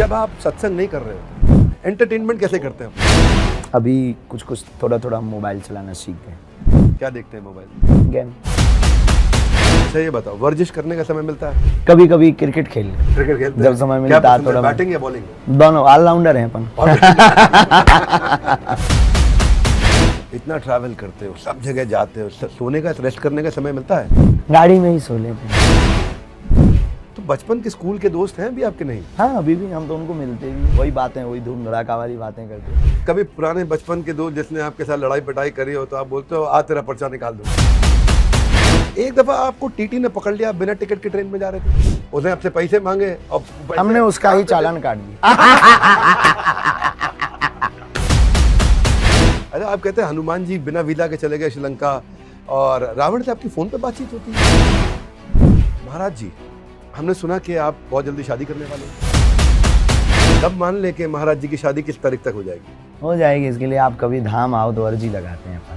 जब आप सत्संग नहीं कर रहे हो एंटरटेनमेंट कैसे करते हैं? अभी कुछ थोड़ा मोबाइल चलाना सीख गए। क्या देखते हैं मोबाइल? गेम। अच्छा ये बताओ, वर्जिश करने का समय मिलता है? कभी कभी क्रिकेट खेल क्रिकेट खेलते जब समय मिलता है थोड़ा। बैटिंग या बॉलिंग? दोनों ऑलराउंडर हैं अपन। इतना ट्रैवल करते हो, सब जगह जाते हो, सोने का रेस्ट करने का समय मिलता है? गाड़ी में ही सो लेते हैं। तो बचपन के स्कूल के दोस्त हैं भी आपके? नहीं। हाँ अभी भी हम तो उनको मिलते भी, वही बातें, वही धूम धड़ाका वाली बातें करते हैं। कभी पुराने बचपन के दोस्त जिसने आपके साथ लड़ाई पिटाई करी हो तो आप बोलते हो आ तेरा पर्चा निकाल दो? एक दफा आपको टीटी ने पकड़ लिया, बिना टिकट के ट्रेन में जा रहे थे, उसने आपसे पैसे मांगे और हमने उसका ही चालान काट दिया। अरे आप कहते हैं हनुमान जी बिना वीजा के चले गए श्रीलंका, और रावण से आपकी फोन पे बातचीत होती है। महाराज जी, हमने सुना कि आप बहुत जल्दी शादी करने वाले हैं। तब मान ले कि महाराज जी की शादी किस तारीख तक हो जाएगी? हो जाएगी, इसके लिए आप कभी धाम आओ तो अर्जी लगाते हैं अपन।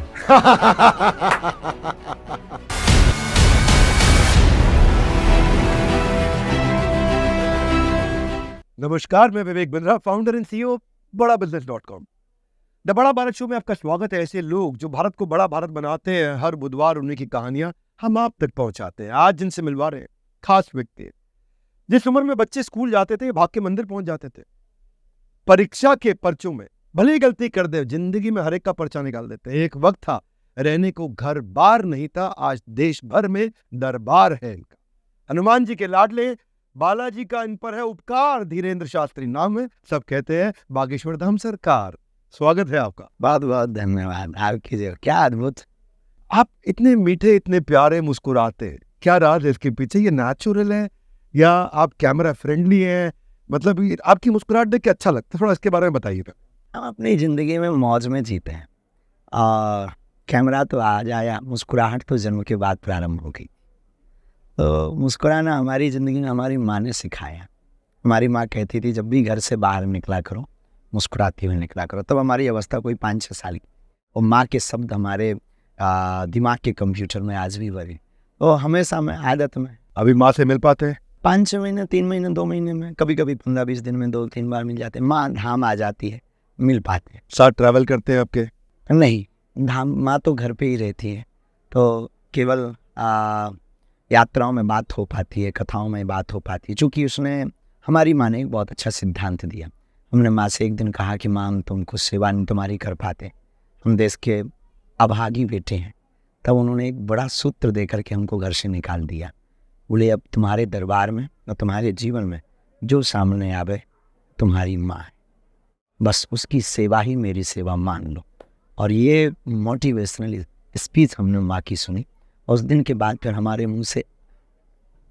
नमस्कार, मैं Vivek Bindra, founder and CEO बड़ाबिजनेस.com। द बड़ा भारत शो में आपका स्वागत है। ऐसे लोग जो भारत को बड़ा भारत बनाते हैं, हर बुधवार उन्हीं की कहानियां हम आप तक पहुंचाते हैं। आज जिनसे मिलवा रहे हैं खास व्यक्ति, जिस उम्र में बच्चे स्कूल जाते थे भाग के मंदिर पहुंच जाते थे, परीक्षा के पर्चों में भले ही गलती कर दे, जिंदगी में हर एक का पर्चा निकाल देते। एक वक्त था रहने को घर बार नहीं था, आज देश भर में दरबार है इनका। हनुमान जी के लाडले, बालाजी का इन पर है उपकार, धीरेन्द्र शास्त्री नाम है, सब कहते हैं बागेश्वर धाम सरकार। स्वागत है आपका। बहुत बहुत धन्यवाद आपकी जगह। क्या अद्भुत, आप इतने मीठे, इतने प्यारे, मुस्कुराते, क्या राज है इसके पीछे? ये नेचुरल है या आप कैमरा फ्रेंडली हैं? मतलब ये आपकी मुस्कुराहट देख के अच्छा लगता है, थोड़ा इसके बारे में बताइए। हम अपनी ज़िंदगी में मौज में जीते हैं और कैमरा तो आ जाया, मुस्कुराहट तो जन्म के बाद प्रारंभ हो गई। तो मुस्कुराना हमारी ज़िंदगी में हमारी माँ ने सिखाया। हमारी माँ कहती थी जब भी घर से बाहर निकला करो मुस्कुराते हुए निकला करो। तब हमारी अवस्था कोई 5-6 साल की, और माँ के शब्द हमारे दिमाग के कंप्यूटर में आज भी भरे। तो हमेशा में आदत में। अभी माँ से मिल पाते हैं? 5-6 महीने, 3 महीने, 2 महीने में, कभी कभी 15-20 दिन में 2-3 बार मिल जाते हैं। माँ धाम आ जाती है, मिल पाते हैं। साथ ट्रैवल करते हैं आपके? नहीं, धाम माँ तो घर पे ही रहती है, तो केवल यात्राओं में बात हो पाती है, कथाओं में बात हो पाती है। चूँकि उसने, हमारी माँ ने एक बहुत अच्छा सिद्धांत दिया। हमने माँ से एक दिन कहा कि माँ हम तुमको सेवा नहीं तुम्हारी कर पाते, हम देश के अभागी बेटे हैं। तब उन्होंने एक बड़ा सूत्र दे करके हमको घर से निकाल दिया। बोले अब तुम्हारे दरबार में और तुम्हारे जीवन में जो सामने आवे तुम्हारी माँ है, बस उसकी सेवा ही मेरी सेवा मान लो। और ये मोटिवेशनल स्पीच हमने माँ की सुनी, और उस दिन के बाद फिर हमारे मुंह से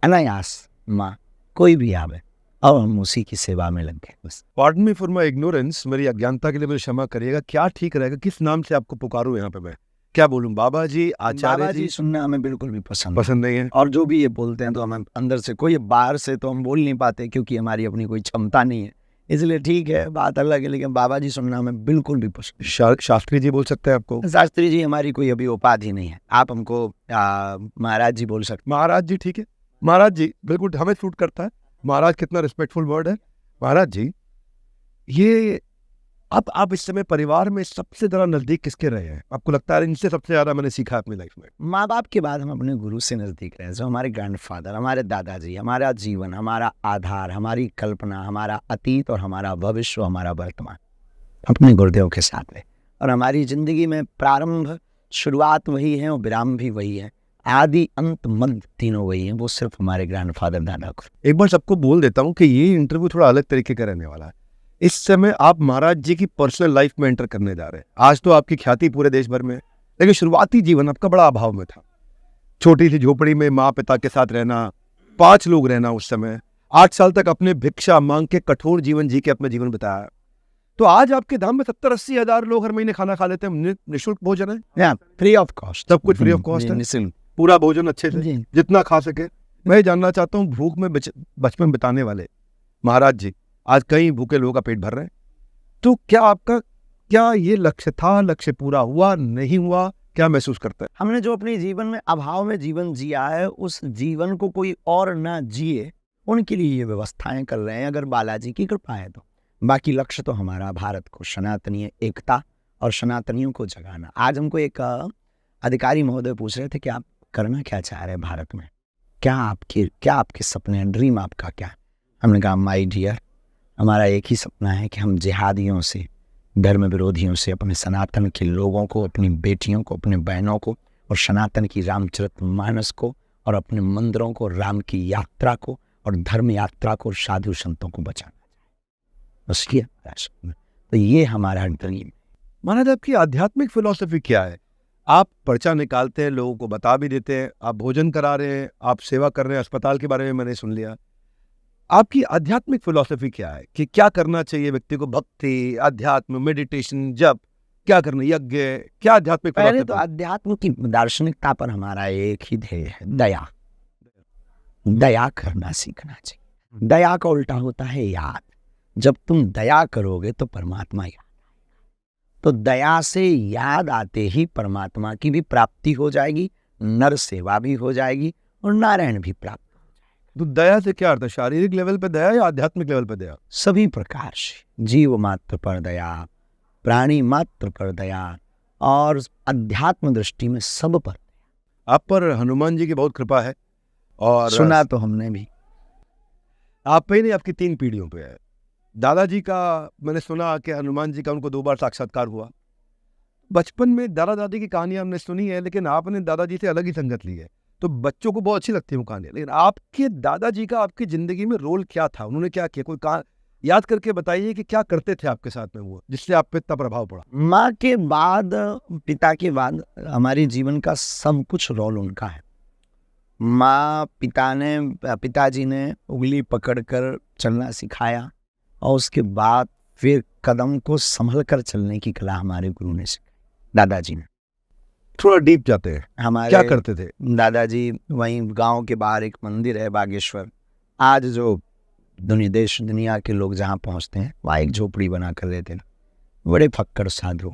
अनायास माँ कोई भी आवे और हम उसी की सेवा में लग गए। बस। Pardon me for my ignorance, मेरी अज्ञानता के लिए मुझे क्षमा करिएगा, क्या ठीक रहेगा, किस नाम से आपको पुकारूं? यहाँ पे मैं क्या बोलूं? बाबा जी, आचार्य जी? सुनना हमें बिल्कुल भी पसंद नहीं है। और जो भी ये बोलते हैं तो हमें अंदर से, कोई बाहर से तो हम बोल नहीं पाते क्योंकि हमारी अपनी कोई क्षमता नहीं है, इसलिए ठीक है, बात अलग है, लेकिन बाबा जी सुनना हमें बिल्कुल भी पसंद। शास्त्री जी बोल सकते हैं आपको? शास्त्री जी हमारी कोई अभी उपाधि नहीं है, आप हमको महाराज जी बोल सकते। महाराज जी ठीक है, महाराज जी बिल्कुल हमें सूट करता है। महाराज कितना रिस्पेक्टफुल वर्ड है। महाराज जी, ये अब आप इस समय परिवार में सबसे ज़्यादा नज़दीक किसके रहे हैं? आपको लगता है इनसे सबसे ज़्यादा मैंने सीखा अपनी लाइफ में? माँ बाप के बाद हम अपने गुरु से नज़दीक रहे, जो हमारे ग्रैंडफादर, हमारे दादाजी, हमारा जीवन, हमारा आधार, हमारी कल्पना, हमारा अतीत और हमारा भविष्य, हमारा वर्तमान अपने गुरुदेव के साथ है। और हमारी ज़िंदगी में प्रारंभ, शुरुआत वही है और विराम भी वही है, आदि अंत मध्य तीनों वही हैं, वो सिर्फ हमारे ग्रैंडफादर दादा को। एक बार सबको बोल देता हूँ कि ये इंटरव्यू थोड़ा अलग तरीके का रहने वाला है। इस समय आप महाराज जी की पर्सनल लाइफ में एंटर करने जा रहे हैं। आज तो आपकी ख्याति पूरे देश भर में, लेकिन शुरुआती जीवन आपका बड़ा अभाव में था। छोटी सी झोपड़ी में माँ पिता के साथ रहना, 5 लोग रहना उस समय, 8 साल तक अपने भिक्षा मांग के कठोर जीवन जी के अपने जीवन बिताया। तो आज आपके धाम में 70-80 हजार लोग हर महीने खाना खा लेते हैं, निःशुल्क भोजन है, फ्री ऑफ कॉस्ट, सब कुछ फ्री ऑफ कॉस्ट है, पूरा भोजन अच्छे से जितना खा सके। मैं जानना चाहता हूँ, भूख में बचपन बिताने वाले महाराज जी आज कई भूखे लोगों का पेट भर रहे हैं, तो क्या ये लक्ष्य था, लक्ष्य पूरा हुआ, नहीं हुआ, क्या महसूस करता है? हमने जो अपने जीवन में अभाव में जीवन जिया है, उस जीवन को कोई और ना जिए उनके लिए ये व्यवस्थाएं कर रहे हैं, अगर बालाजी की कृपा है तो। बाकी लक्ष्य तो हमारा भारत को सनातनीय एकता और सनातनियों को जगाना। आज हमको एक अधिकारी महोदय पूछ रहे थे कि आप करना क्या चाह रहे हैं भारत में, क्या आपके सपने हैं, ड्रीम आपका क्या है? हमने कहा माय डियर, हमारा एक ही सपना है कि हम जिहादियों से, धर्म विरोधियों से, अपने सनातन के लोगों को, अपनी बेटियों को, अपने बहनों को और सनातन की रामचरितमानस को और अपने मंदिरों को, राम की यात्रा को और धर्म यात्रा को और साधु संतों को बचाना चाहिए। बस ये हमारा सपना। तो ये हमारा ड्रीम। महाराज, आपकी आध्यात्मिक फिलॉसफी क्या है? आप पर्चा निकालते हैं, लोगों को बता भी देते हैं, आप भोजन करा रहे हैं, आप सेवा कर रहे हैं, अस्पताल के बारे में मैंने सुन लिया। आपकी आध्यात्मिक फिलॉसफी क्या है कि क्या करना चाहिए व्यक्ति को? भक्ति, अध्यात्म, मेडिटेशन, जप, क्या करना, यज्ञ, क्या आध्यात्मिक पहले फिलॉसफी? तो अध्यात्म की दार्शनिकता पर हमारा एक ही ध्येय है, दया। दया करना सीखना चाहिए। दया का उल्टा होता है याद। जब तुम दया करोगे तो परमात्मा याद, तो दया से याद आते ही परमात्मा की भी प्राप्ति हो जाएगी, नर सेवा भी हो जाएगी और नारायण भी प्राप्त। तो दया से क्या अर्थ है? शारीरिक लेवल पे दया या आध्यात्मिक लेवल पे दया? सभी प्रकार से, जीव मात्र पर दया, प्राणी मात्र पर दया और अध्यात्म दृष्टि में सब पर। आप पर हनुमान जी की बहुत कृपा है और सुना तो हमने भी। आप पे ही नहीं, आपकी 3 पीढ़ियों पे है। दादाजी का मैंने सुना कि हनुमान जी का उनको 2 बार साक्षात्कार हुआ। बचपन में दादा दादी की कहानियां हमने सुनी है, लेकिन आपने दादाजी से अलग ही संगत ली है, तो बच्चों को बहुत अच्छी लगती है वो कहानियां। लेकिन आपके दादाजी का आपकी जिंदगी में रोल क्या था? उन्होंने क्या किया? कोई याद करके बताइए कि क्या करते थे आपके साथ में वो, जिससे आप पे इतना प्रभाव पड़ा। माँ के बाद, पिता के बाद हमारे जीवन का सब कुछ रोल उनका है। पिताजी ने उंगली पकड़कर चलना सिखाया और उसके बाद फिर कदम को संभल कर चलने की कला हमारे गुरु ने सिखाई, दादाजी ने। थोड़ा डीप जाते हैं, हमारे क्या करते थे दादाजी? वहीं गांव के बाहर एक मंदिर है बागेश्वर, आज जो देश दुनिया के लोग जहाँ पहुँचते हैं वहाँ एक झोपड़ी बना कर रहते हैं। बड़े फक्कड़ साधु,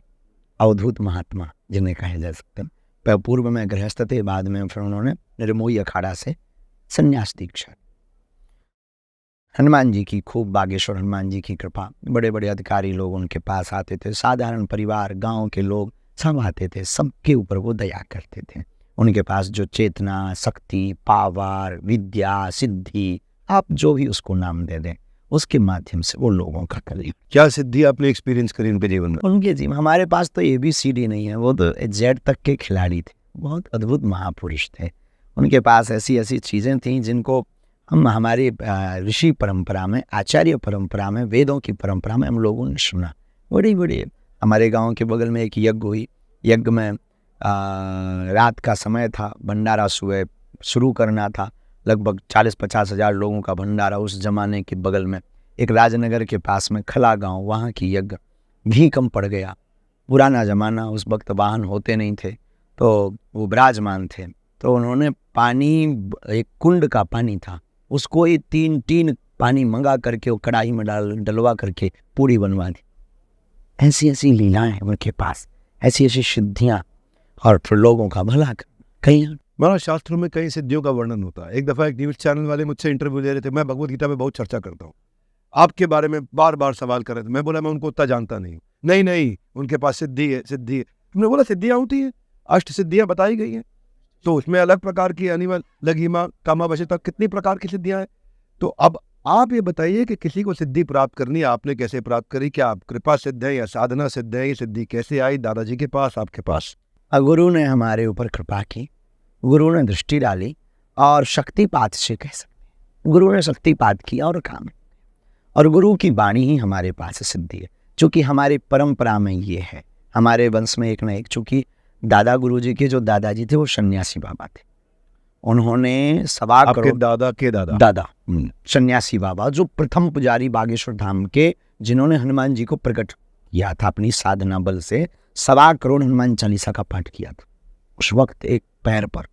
अवधूत महात्मा जिन्हें कहे जा सकते हैं। पूर्व में गृहस्थ थे, बाद में फिर उन्होंने निर्मोही अखाड़ा से संन्यास दीक्षा। हनुमान जी की खूब, बागेश्वर हनुमान जी की कृपा। बड़े बड़े अधिकारी लोग उनके पास आते थे, साधारण परिवार, गांव के लोग सब आते थे, सबके ऊपर वो दया करते थे। उनके पास जो चेतना, शक्ति, पावर, विद्या, सिद्धि, आप जो भी उसको नाम दे दें, उसके माध्यम से वो लोगों का कल्याण। क्या सिद्धि आपने एक्सपीरियंस करी उनके जीवन में? उनके जीवन, हमारे पास तो ABCD नहीं है, वो तो Z तक के खिलाड़ी थे, बहुत अद्भुत महापुरुष थे। उनके पास ऐसी ऐसी चीज़ें थीं जिनको हम हमारी ऋषि परंपरा में, आचार्य परंपरा में, वेदों की परंपरा में हम लोगों ने सुना। बड़ी बड़ी, हमारे गांव के बगल में एक यज्ञ हुई। यज्ञ में रात का समय था, भंडारा सुबह शुरू करना था। लगभग 40-50 हज़ार लोगों का भंडारा। उस जमाने के बगल में एक राजनगर के पास में खला गांव, वहाँ की यज्ञ, घी कम पड़ गया। पुराना ज़माना, उस वक्त वाहन होते नहीं थे, तो वो विराजमान थे। तो उन्होंने पानी, एक कुंड का पानी था, उसको ही 3 पानी मंगा करके वो कढ़ाई में डलवा करके पूरी बनवा दी। ऐसी ऐसी लीलाएं हैं उनके पास, ऐसी ऐसी सिद्धियाँ, और फिर लोगों का भला कहीं। हमारा शास्त्रों में कई सिद्धियों का वर्णन होता है। एक दफ़ा एक न्यूज़ चैनल वाले मुझसे इंटरव्यू ले रहे थे। मैं भगवत गीता में बहुत चर्चा करता हूँ, आपके बारे में बार बार सवाल कर रहे थे। मैं बोला मैं उनको उतना जानता नहीं हूँ। नहीं, उनके पास सिद्धि है, सिद्धि है। तुमने बोला सिद्धियाँ होती हैं, 8 सिद्धियाँ बताई गई हैं, तो उसमें अलग प्रकार की अनिमल, लघिमा, कामा, वशीता, कितनी प्रकार की सिद्धियाँ हैं। तो अब आप ये बताइए कि किसी को सिद्धि प्राप्त करनी है, आपने कैसे प्राप्त करी? क्या आप कृपा सिद्ध है या साधना सिद्ध है? ये सिद्धि कैसे आई दादाजी के पास, आपके पास? गुरु ने हमारे ऊपर कृपा की, गुरु ने दृष्टि डाली, और शक्तिपात से कह सकते। गुरु ने शक्तिपात किया और काम, और गुरु की वाणी ही हमारे पास सिद्धि है। चूँकि हमारी परंपरा में ये है, हमारे वंश में एक न एक, चूँकि दादा गुरु जी के जो दादाजी थे वो सन्यासी बाबा थे। उन्होंने 1.25 करोड़, दादा के दादा सन्यासी बाबा, जो प्रथम पुजारी बागेश्वर धाम के, जिन्होंने हनुमान जी को प्रकट किया था अपनी साधना बल से। 1.25 करोड़ हनुमान चालीसा का पाठ किया था उस वक्त एक पैर पर।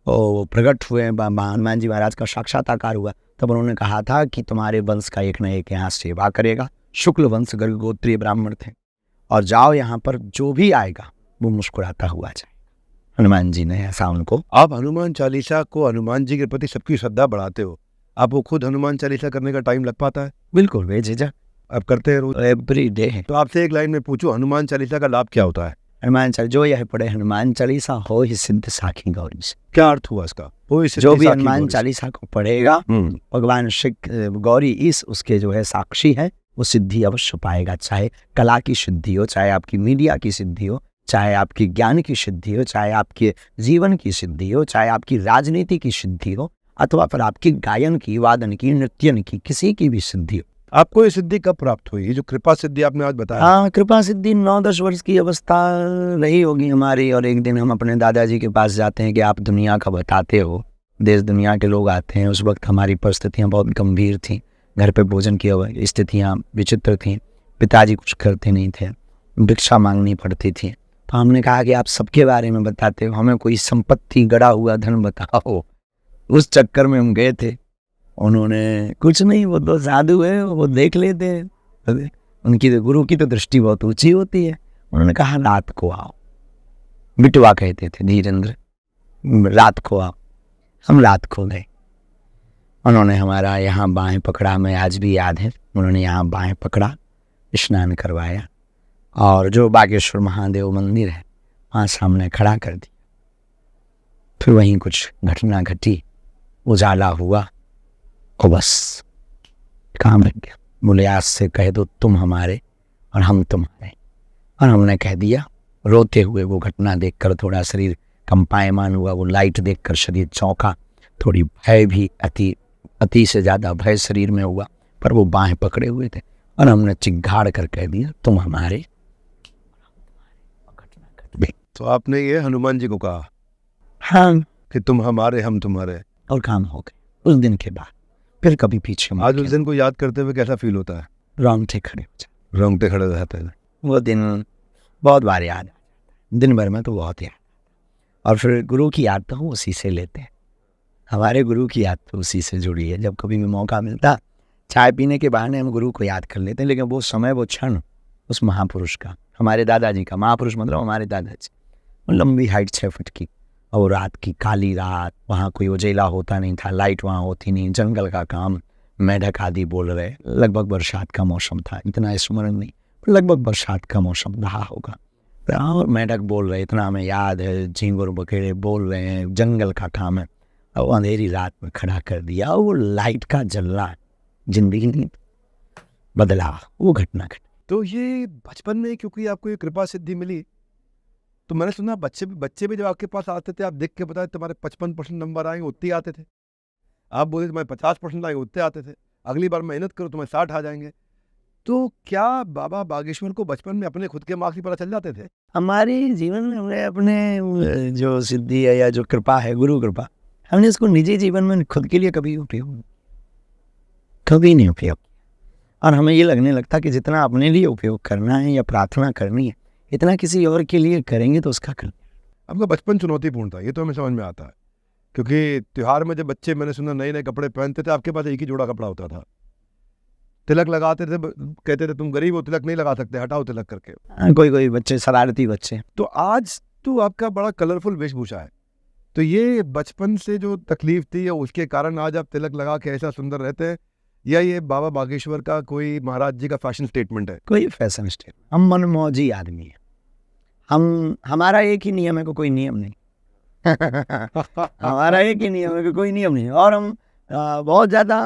वो प्रकट हुए, हनुमान जी महाराज का साक्षात्कार हुआ। तब उन्होंने कहा था कि तुम्हारे वंश का एक न एक यहाँ सेवा करेगा। शुक्ल वंश गर्गोत्रीय ब्राह्मण थे, और जाओ यहाँ पर जो भी आएगा वो मुस्कुराता हुआ जाए। हनुमान जी ने ऐसा उनको। आप हनुमान चालीसा को, हनुमान जी के प्रति सबकी श्रद्धा बढ़ाते हो। आपको खुद हनुमान चालीसा करने का टाइम लग पाता है? बिल्कुल बेझिझक, आप करते हैं रोज? Every day. तो आपसे एक लाइन में पूछूं, हनुमान चालीसा का लाभ क्या होता है? हनुमान चालीसा जो यह पढ़े हनुमान चालीसा हो ही सिद्ध साखी गौरी से। क्या अर्थ हुआ इसका? जो भी हनुमान चालीसा को पढ़ेगा हम्म, भगवान श्री गौरी इस उसके जो है साक्षी है, वो सिद्धि अवश्य पाएगा। चाहे कला की सिद्धि हो, चाहे आपकी मीडिया की सिद्धि हो, चाहे आपकी ज्ञान की सिद्धि हो, चाहे आपके जीवन की सिद्धि हो, चाहे आपकी राजनीति की सिद्धि हो, अथवा फिर आपकी गायन की, वादन की, नृत्यन की, किसी की भी सिद्धि हो। आपको ये सिद्धि कब प्राप्त हुई? ये जो कृपा सिद्धि आपने आज बताया। हाँ, कृपा सिद्धि 9-10 वर्ष की अवस्था रही होगी हमारी। और एक दिन हम अपने दादाजी के पास जाते हैं कि आप दुनिया का बताते हो, देश दुनिया के लोग आते हैं। उस वक्त हमारी परिस्थितियाँ बहुत गंभीर थीं, घर पे भोजन की स्थितियाँ विचित्र थीं, पिताजी कुछ करते नहीं थे, भिक्षा मांगनी पड़ती थी। तो हमने कहा कि आप सबके बारे में बताते हो, हमें कोई संपत्ति, गड़ा हुआ धन बताओ। उस चक्कर में हम गए थे। उन्होंने कुछ नहीं, वो तो साधु है, वो देख लेते हैं, उनकी गुरु की तो दृष्टि बहुत ऊंची होती है। उन्होंने कहा रात को आओ, बिटवा कहते थे धीरेन्द्र, रात को आओ। हम रात को गए, उन्होंने हमारा यहाँ बाएं पकड़ा, मैं आज भी याद है, उन्होंने यहाँ बाएं पकड़ा, स्नान करवाया और जो बागेश्वर महादेव मंदिर है वहाँ सामने खड़ा कर दिया। फिर वहीं कुछ घटना घटी, उजाला हुआ और बस काम लग गया। बोले आज से कह दो तुम हमारे और हम तुम्हारे। और हमने कह दिया। रोते हुए वो घटना देखकर थोड़ा शरीर कंपायमान हुआ, वो लाइट देखकर शरीर चौंका, थोड़ी भय भी, अति से ज़्यादा भय शरीर में हुआ। पर वो बाहें पकड़े हुए थे और हमने चिघाड़ कर कह दिया तुम हमारे। घटना घट गई। तो आपने ये हनुमान जी को कहा हाँ, कि तुम हमारे हम तुम्हारे, और काम हो गए। उस दिन के बाद फिर कभी पीछे आज उस दिन को याद करते हुए कैसा फील होता है? रोंगटे खड़े हो जाए। रोंगटे खड़े हो जाते हैं। वो दिन बहुत बार याद आ जाता है, दिन भर में तो बहुत याद। और फिर गुरु की याद तो हम उसी से लेते हैं। हमारे गुरु की याद तो उसी से जुड़ी है। जब कभी भी मौका मिलता, चाय पीने के बहाने हम गुरु को याद कर लेते हैं। लेकिन वो समय, वो क्षण उस महापुरुष का, हमारे दादाजी का, महापुरुष मतलब हमारे दादाजी, वो लंबी हाइट 6 फुट की, और रात की काली रात, वहाँ कोई उजेला होता नहीं था, लाइट वहाँ होती नहीं, जंगल का काम, मेढक आदि बोल रहे, लगभग बरसात का मौसम था, इतना स्मरण नहीं, लगभग बरसात का मौसम रहा होगा। और मेढक बोल रहे, इतना हमें याद है, झींगुर बखेड़े बोल रहे हैं, जंगल का काम है। और अंधेरी रात में खड़ा कर दिया, वो लाइट का जलना जिंदगी नहीं बदला, वो घटना घटी। तो ये बचपन में क्योंकि आपको ये कृपा सिद्धि मिली, तो मैंने सुना बच्चे भी जब आपके पास आते थे, आप देख के बताए तुम्हारे 55% नंबर आएंगे, उतने आते थे। आप बोले तुम्हारे 50% आएंगे, उतने आते थे। अगली बार मेहनत करो तुम्हें 60 आ जाएंगे। तो क्या बाबा बागेश्वर को बचपन में अपने खुद के मार्क्स ही पता चल जाते थे? हमारे जीवन में हमने अपने जो सिद्धि है या जो कृपा है, गुरु कृपा, हमने इसको निजी जीवन में खुद के लिए कभी नहीं उपयोग। और हमें ये लगने लगता कि जितना अपने लिए उपयोग करना है या प्रार्थना करनी है, इतना किसी और के लिए करेंगे तो उसका कर। आपका बचपन चुनौतीपूर्ण था, ये तो हमें समझ में आता है। क्योंकि त्योहार में जब बच्चे, मैंने सुना, नए नए कपड़े पहनते थे, आपके पास एक ही जोड़ा कपड़ा होता था। तिलक लगाते थे, कहते थे तुम गरीब हो, तिलक नहीं लगा सकते, हटाओ तिलक करके। कोई बच्चे शरारती बच्चे। तो आज तो आपका बड़ा कलरफुल वेशभूषा है। तो ये बचपन से जो तकलीफ थी, या उसके कारण आज आप तिलक लगा के ऐसा सुंदर रहते हैं, या ये बाबा बागेश्वर का कोई, महाराज जी का फैशन स्टेटमेंट है? कोई फैशन स्टेटमेंट। हम मनमौजी आदमी है। हमारा एक ही नियम है कि कोई नियम नहीं। हमारा एक ही नियम है कि कोई नियम नहीं। और हम बहुत ज़्यादा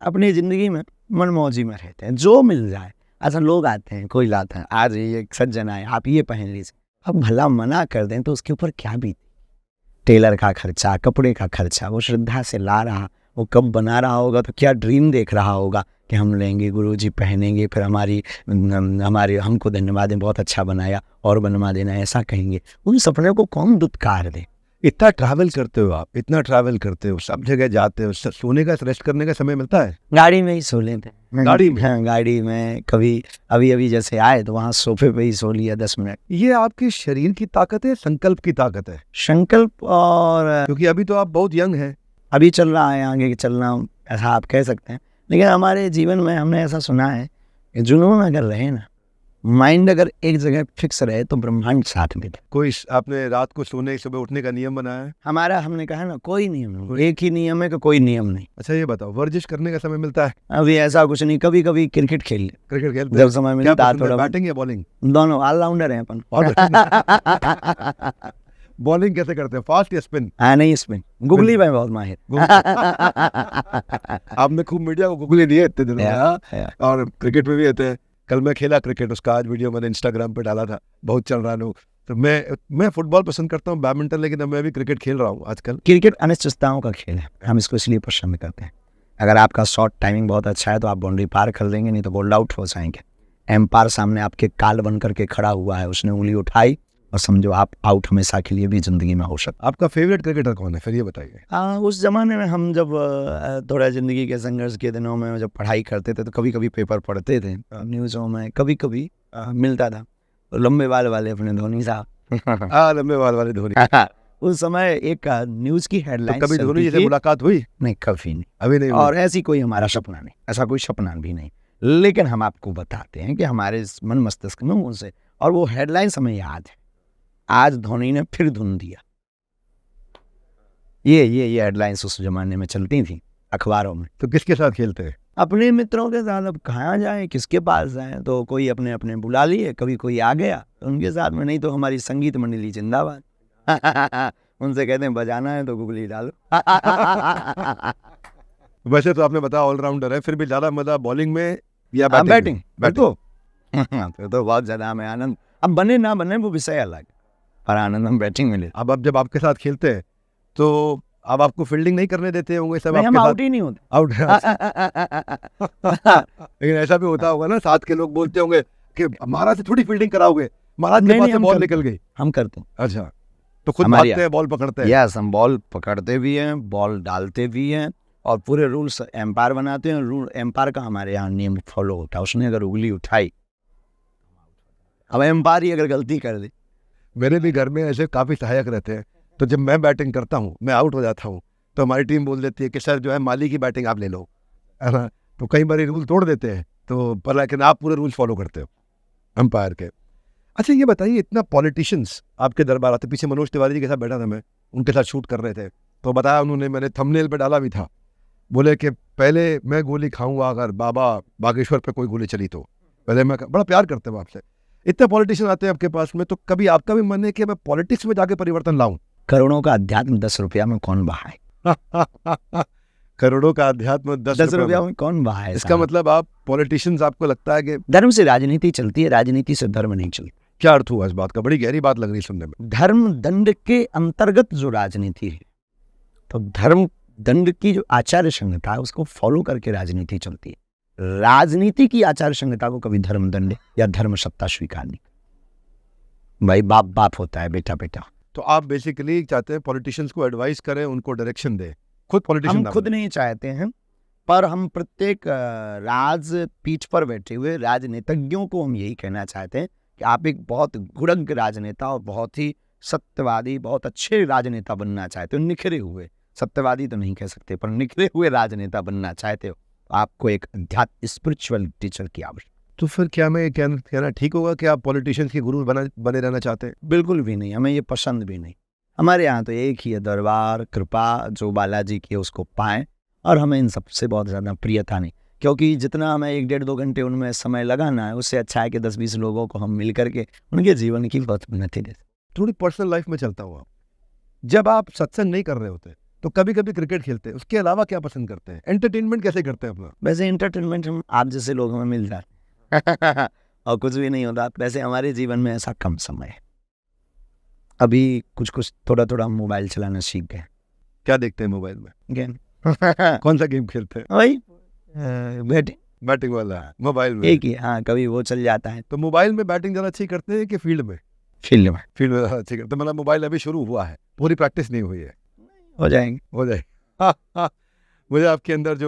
अपनी ज़िंदगी में मनमौजी में रहते हैं, जो मिल जाए। ऐसा लोग आते हैं, कोई लाता है, आज ये सज्जन आए, आप ये पहन लीजिए, अब भला मना कर दें तो उसके ऊपर क्या बीती। टेलर का खर्चा, कपड़े का खर्चा, वो श्रद्धा से ला रहा, वो कब बना रहा होगा, तो क्या ड्रीम देख रहा होगा कि हम लेंगे, गुरुजी पहनेंगे, फिर हमारी हमको धन्यवाद दें, बहुत अच्छा बनाया, और बनवा देना, ऐसा कहेंगे। उन सपने को कौन दुत्कार दे। इतना ट्रैवल करते हो आप, इतना ट्रैवल करते हो, सब जगह जाते हो, सोने का, रेस्ट करने का समय मिलता है? गाड़ी में ही सो लेते हैं। गाड़ी में? हाँ, गाड़ी में। कभी अभी जैसे आए तो वहाँ सोफे पे ही सो लिया 10 मिनट। ये आपके शरीर की ताकत है, संकल्प की ताकत है? संकल्प। और क्योंकि अभी तो आप बहुत यंग हैं। अभी चल रहा है, आगे चलना, ऐसा आप कह सकते हैं। लेकिन हमारे जीवन में हमने ऐसा सुना है कि जुनून अगर रहे ना, माइंड अगर एक जगह फिक्स रहे तो ब्रह्मांड साथ में। कोई आपने रात को सोने सुबह उठने का नियम बनाया है? हमारा हमने कहा ना कोई नियम नहीं, एक ही नियम है कि कोई नियम नहीं। अच्छा ये बताओ, वर्जिश करने का समय मिलता है? अभी ऐसा कुछ नहीं, कभी कभी क्रिकेट खेल ले क्रिकेट खेलते जब समय क्या मिलता है पसंद है, थोड़ा। बैटिंग या बॉलिंग? दोनों ऑलराउंडर हैं अपन। बॉलिंग कैसे करते हैं, फास्ट या स्पिन? हाँ नहीं, इसमें गुगली में बहुत माहिर। आपने खूब मीडिया को गुगली दिए इतने दिनों में, हाँ? है। और क्रिकेट में भी आते हैं। कल मैं खेला क्रिकेट, उसका आज वीडियो मैंने इंस्टाग्राम पे डाला था, बहुत चल रहा लोग। तो मैं फुटबॉल पसंद करता हूँ, बैडमिंटन, लेकिन अब मैं भी क्रिकेट खेल रहा हूँ आजकल। क्रिकेट अनिश्चितताओं का खेल है, हम इसको इसलिए पसंद करते हैं। अगर आपका शॉट टाइमिंग बहुत अच्छा है तो आप बाउंड्री पार कर देंगे, नहीं तो बोल्ड आउट हो जाएंगे। एम्पायर सामने आपके काल बन करके खड़ा हुआ है, उसने उंगली उठाई और समझो आप आउट हमेशा के लिए भी जिंदगी में हो सकता। आपका फेवरेट क्रिकेटर कौन है, फिर ये बताइए। उस जमाने में हम जब थोड़ा जिंदगी के संघर्ष के दिनों में जब पढ़ाई करते थे तो कभी कभी पेपर पढ़ते थे, न्यूज़ों में कभी कभी मिलता था लंबे बाल वाले अपने धोनी साहब। लंबे बाल वाले धोनी। उस समय एक न्यूज़ की हेडलाइन, तो कभी धोनी से मुलाकात हुई? नहीं, कभी नहीं, अभी नहीं हुई। और ऐसी कोई हमारा सपना नहीं, ऐसा कोई सपना भी नहीं। लेकिन हम आपको बताते हैं कि हमारे मन मस्तिष्क में उनसे, और वो हेडलाइंस हमें याद है। आज धोनी ने फिर धुन दिया, ये हेडलाइंस उस जमाने में चलती थी अखबारों में। तो किसके साथ खेलते हैं? अपने मित्रों के साथ। अब कहाँ जाए, किसके पास जाए, तो कोई अपने अपने बुला लिए, कभी कोई आ गया तो उनके साथ में, नहीं तो हमारी संगीत मंडली जिंदाबाद। उनसे कहते हैं बजाना है तो गुगली डालो। वैसे तो आपने बताया ऑलराउंडर है, फिर भी ज्यादा मजा बॉलिंग में या बैटिंग? बैटिंग। तो बहुत ज्यादा हमें आनंद, अब बने ना बने वो विषय अलग, पर आनंद हम बैटिंग में लेते। अब जब आपके साथ खेलते हैं तो अब आपको फील्डिंग नहीं करने देते होंगे सब? हम आपके आउट ही नहीं होते। आउट। लेकिन ऐसा भी होता होगा ना, साथ के लोग बोलते होंगे कि महाराज से थोड़ी फील्डिंग कराओगे, महाराज के पास से बॉल निकल गई। हम करते हैं। अच्छा, तो खुद हमारी भागते हैं, बॉल पकड़ते हैं? यस, हम बॉल पकड़ते भी हैं, बॉल डालते भी हैं, और पूरे रूल्स एम्पायर बनाते हैं। रूल एम्पायर का हमारे यहाँ नियम फॉलो होता है। उसने अगर उंगली उठाई, अब एम्पायर ही अगर गलती कर दे। मेरे भी घर में ऐसे काफी सहायक रहते हैं, तो जब मैं बैटिंग करता हूँ, मैं आउट हो जाता हूँ, तो हमारी टीम बोल देती है कि सर जो है माली की बैटिंग आप ले लो, है ना? तो कई बार रूल तोड़ देते हैं, तो पर लेकिन आप पूरे रूल फॉलो करते हो अंपायर के। अच्छा ये बताइए, इतना पॉलिटिशियंस आपके दरबार आते, पीछे मनोज तिवारी जी के साथ बैठा था मैं, उनके साथ शूट कर रहे थे, तो बताया उन्होंने, मैंने थंबनेल पे डाला भी था, बोले कि पहले मैं गोली खाऊंगा अगर बाबा बागेश्वर पे कोई गोली चली तो, पहले मैं, बड़ा प्यार करते हैं आपसे। इतने पॉलिटिशियन आते हैं आपके पास में, तो कभी आपका भी मन है कि मैं पॉलिटिक्स में जाके परिवर्तन लाऊं? करोड़ों का अध्यात्म 10 रुपया में कौन बहाए? करोड़ों का अध्यात्म 10 रुपया में कौन बहाए? इसका मतलब आप पॉलिटिशियंस, आपको लगता है कि धर्म से राजनीति चलती है, राजनीति से धर्म नहीं चलती। क्या अर्थ हुआ इस बात का? बड़ी गहरी बात लग रही है सुनने में। धर्म दंड के अंतर्गत जो राजनीति है, तो धर्म दंड की जो आचार्य संहिता है उसको फॉलो करके राजनीति चलती है। राजनीति की आचार्य संहिता को कभी धर्म दंड या धर्म सत्ता स्वीकार नहीं। भाई बाप बाप होता है, बेटा बेटा। तो आप बेसिकली चाहते हैं पॉलिटिशियंस को एडवाइस करें, उनको डायरेक्शन दें, खुद पॉलिटिशियन? हम खुद नहीं चाहते हैं, पर हम प्रत्येक राजपीठ पर बैठे हुए राजनीतिज्ञों को हम यही कहना चाहते हैं कि आप एक बहुत गुणज्ञ राजनेता और बहुत ही सत्यवादी, बहुत अच्छे राजनेता बनना चाहते हो, निखरे हुए, सत्यवादी तो नहीं कह सकते, पर निखरे हुए राजनेता बनना चाहते हो, आपको एक अध्यात्म स्पिरिचुअल टीचर की आवश्यकता। तो फिर क्या मैं कहना ठीक होगा कि आप पॉलिटिशियंस के गुरु बने रहना चाहते हैं? बिल्कुल भी नहीं, हमें ये पसंद भी नहीं। हमारे यहाँ तो एक ही है, दरबार कृपा, जो बालाजी की उसको पाएं, और हमें इन सबसे बहुत ज़्यादा प्रियता नहीं, क्योंकि जितना हमें 1-1.5-2 घंटे उनमें समय लगाना है, उससे अच्छा है कि 10-20 लोगों को हम मिल करके उनके जीवन की बहुत उन्नति दें। थोड़ी पर्सनल लाइफ में चलता हूँ, जब आप सत्संग नहीं कर रहे होते तो कभी कभी क्रिकेट खेलते हैं, उसके अलावा क्या पसंद करते हैं? एंटरटेनमेंट कैसे करते हैं अपना? वैसे एंटरटेनमेंट हम आप जैसे लोगों में मिल जाते और कुछ भी नहीं होता। वैसे हमारे जीवन में ऐसा कम समय है, अभी कुछ थोड़ा थोड़ा हम मोबाइल चलाना सीख गए। क्या देखते हैं मोबाइल में? गेम। कौन सा गेम खेलते हैं? वही बैटिंग वाला मोबाइल में एक ही, हाँ, कभी वो चल जाता है। तो मोबाइल में बैटिंग ज़्यादा अच्छी करते हैं कि फील्ड में? फील्ड में ज़्यादा अच्छी करते हैं। मतलब मोबाइल अभी शुरू हुआ है, पूरी प्रैक्टिस नहीं हुई है। हो जाए। मुझे आपके अंदर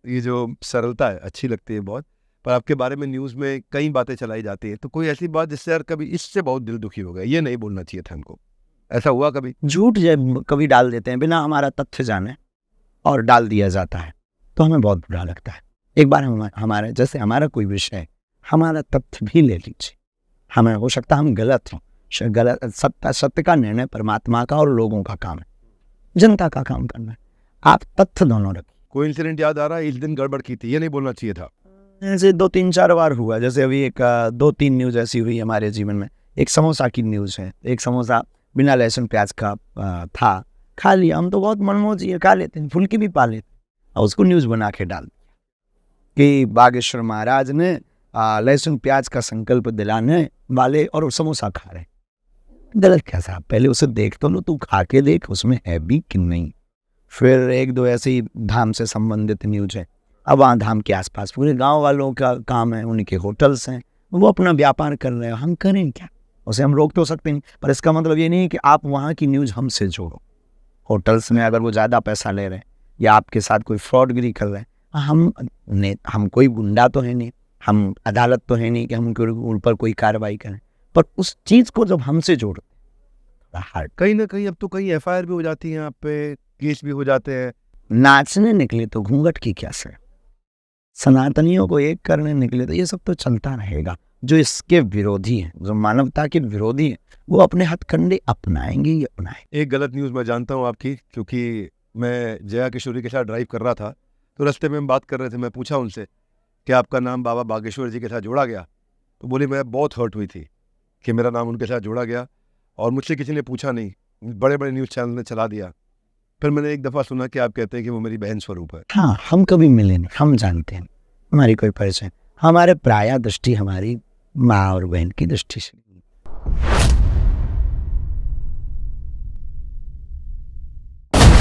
ये जो सरलता है अच्छी लगती है बहुत, पर आपके बारे में न्यूज़ में कई बातें चलाई जाती है, तो कोई ऐसी बात जिससे यार कभी इससे बहुत दिल दुखी हो गया, ये नहीं बोलना चाहिए था हमको, ऐसा हुआ कभी? झूठ जब कभी डाल देते हैं बिना हमारा तथ्य जाने और डाल दिया जाता है, तो हमें बहुत बुरा लगता है। एक बार हमारा जैसे हमारा कोई विषय हमारा तथ्य भी ले लीजिए, हमें हो सकता है हम गलत हों, गलत सत्य का निर्णय परमात्मा का और लोगों का काम है, जनता का काम करना है। आप तथ्य दोनों रखिए। कोई इंसिडेंट याद आ रहा है, इस दिन गड़बड़ की थी, ये नहीं बोलना चाहिए था? ऐसे 2-3-4 बार हुआ, जैसे अभी एक 2-3 न्यूज़ ऐसी हुई हमारे जीवन में। एक समोसा की न्यूज़ है, एक समोसा बिना लहसुन प्याज का था, खा लिया, हम तो बहुत मनमोजी है, खा लेते हैं, फुल्की भी पा लेते हैं, और उसको न्यूज़ बना के डाल कि बागेश्वर महाराज ने लहसुन प्याज का संकल्प दिलाने वाले और समोसा खा रहे। गलत कैसा? पहले उसे देख तो लो, तू खा के देख उसमें है भी कि नहीं। फिर 1-2 ऐसे ही धाम से संबंधित न्यूज़ है। अब वहाँ धाम के आसपास पूरे गांव वालों का काम है, उनके होटल्स हैं, वो अपना व्यापार कर रहे हैं, हम करें क्या? उसे हम रोक तो सकते नहीं, पर इसका मतलब ये नहीं है कि आप वहाँ की न्यूज़ हमसे जोड़ो। होटल्स में अगर वो ज़्यादा पैसा ले रहे हैं या आपके साथ कोई फ्रॉडगिरी कर रहे हैं, हम कोई गुंडा तो है नहीं, हम अदालत तो है नहीं कि हम उनके ऊपर कोई कार्रवाई करें, पर उस चीज़ को जब हमसे जोड़ो थोड़ा हार्ड। कहीं ना कहीं अब तो कहीं FIR भी हो जाती है, आप पे केस भी हो जाते हैं। नाचने निकले तो घूंघट की क्या से, सनातनियों को एक करने निकले तो ये सब तो चलता रहेगा। जो इसके विरोधी हैं, जो मानवता के विरोधी हैं, वो अपने हथकंडे अपनाएंगे ही अपनाएंगे। एक गलत न्यूज़ मैं जानता हूँ आपकी, क्योंकि मैं जया किशोरी के साथ ड्राइव कर रहा था, तो रास्ते में हम बात कर रहे थे, मैं पूछा उनसे कि आपका नाम बाबा बागेश्वर जी के साथ जोड़ा गया, तो बोली मैं बहुत हर्ट हुई थी कि मेरा नाम उनके साथ जोड़ा गया, और मुझसे किसी ने पूछा नहीं, बड़े बड़े न्यूज़ चैनल ने चला दिया। फिर मैंने एक दफ़ा सुना कि आप कहते हैं कि वो मेरी बहन स्वरूप है। हाँ, हम कभी मिले नहीं, हम जानते हैं, हमारी कोई परिचय, हमारे प्राय दृष्टि हमारी माँ और बहन की दृष्टि से।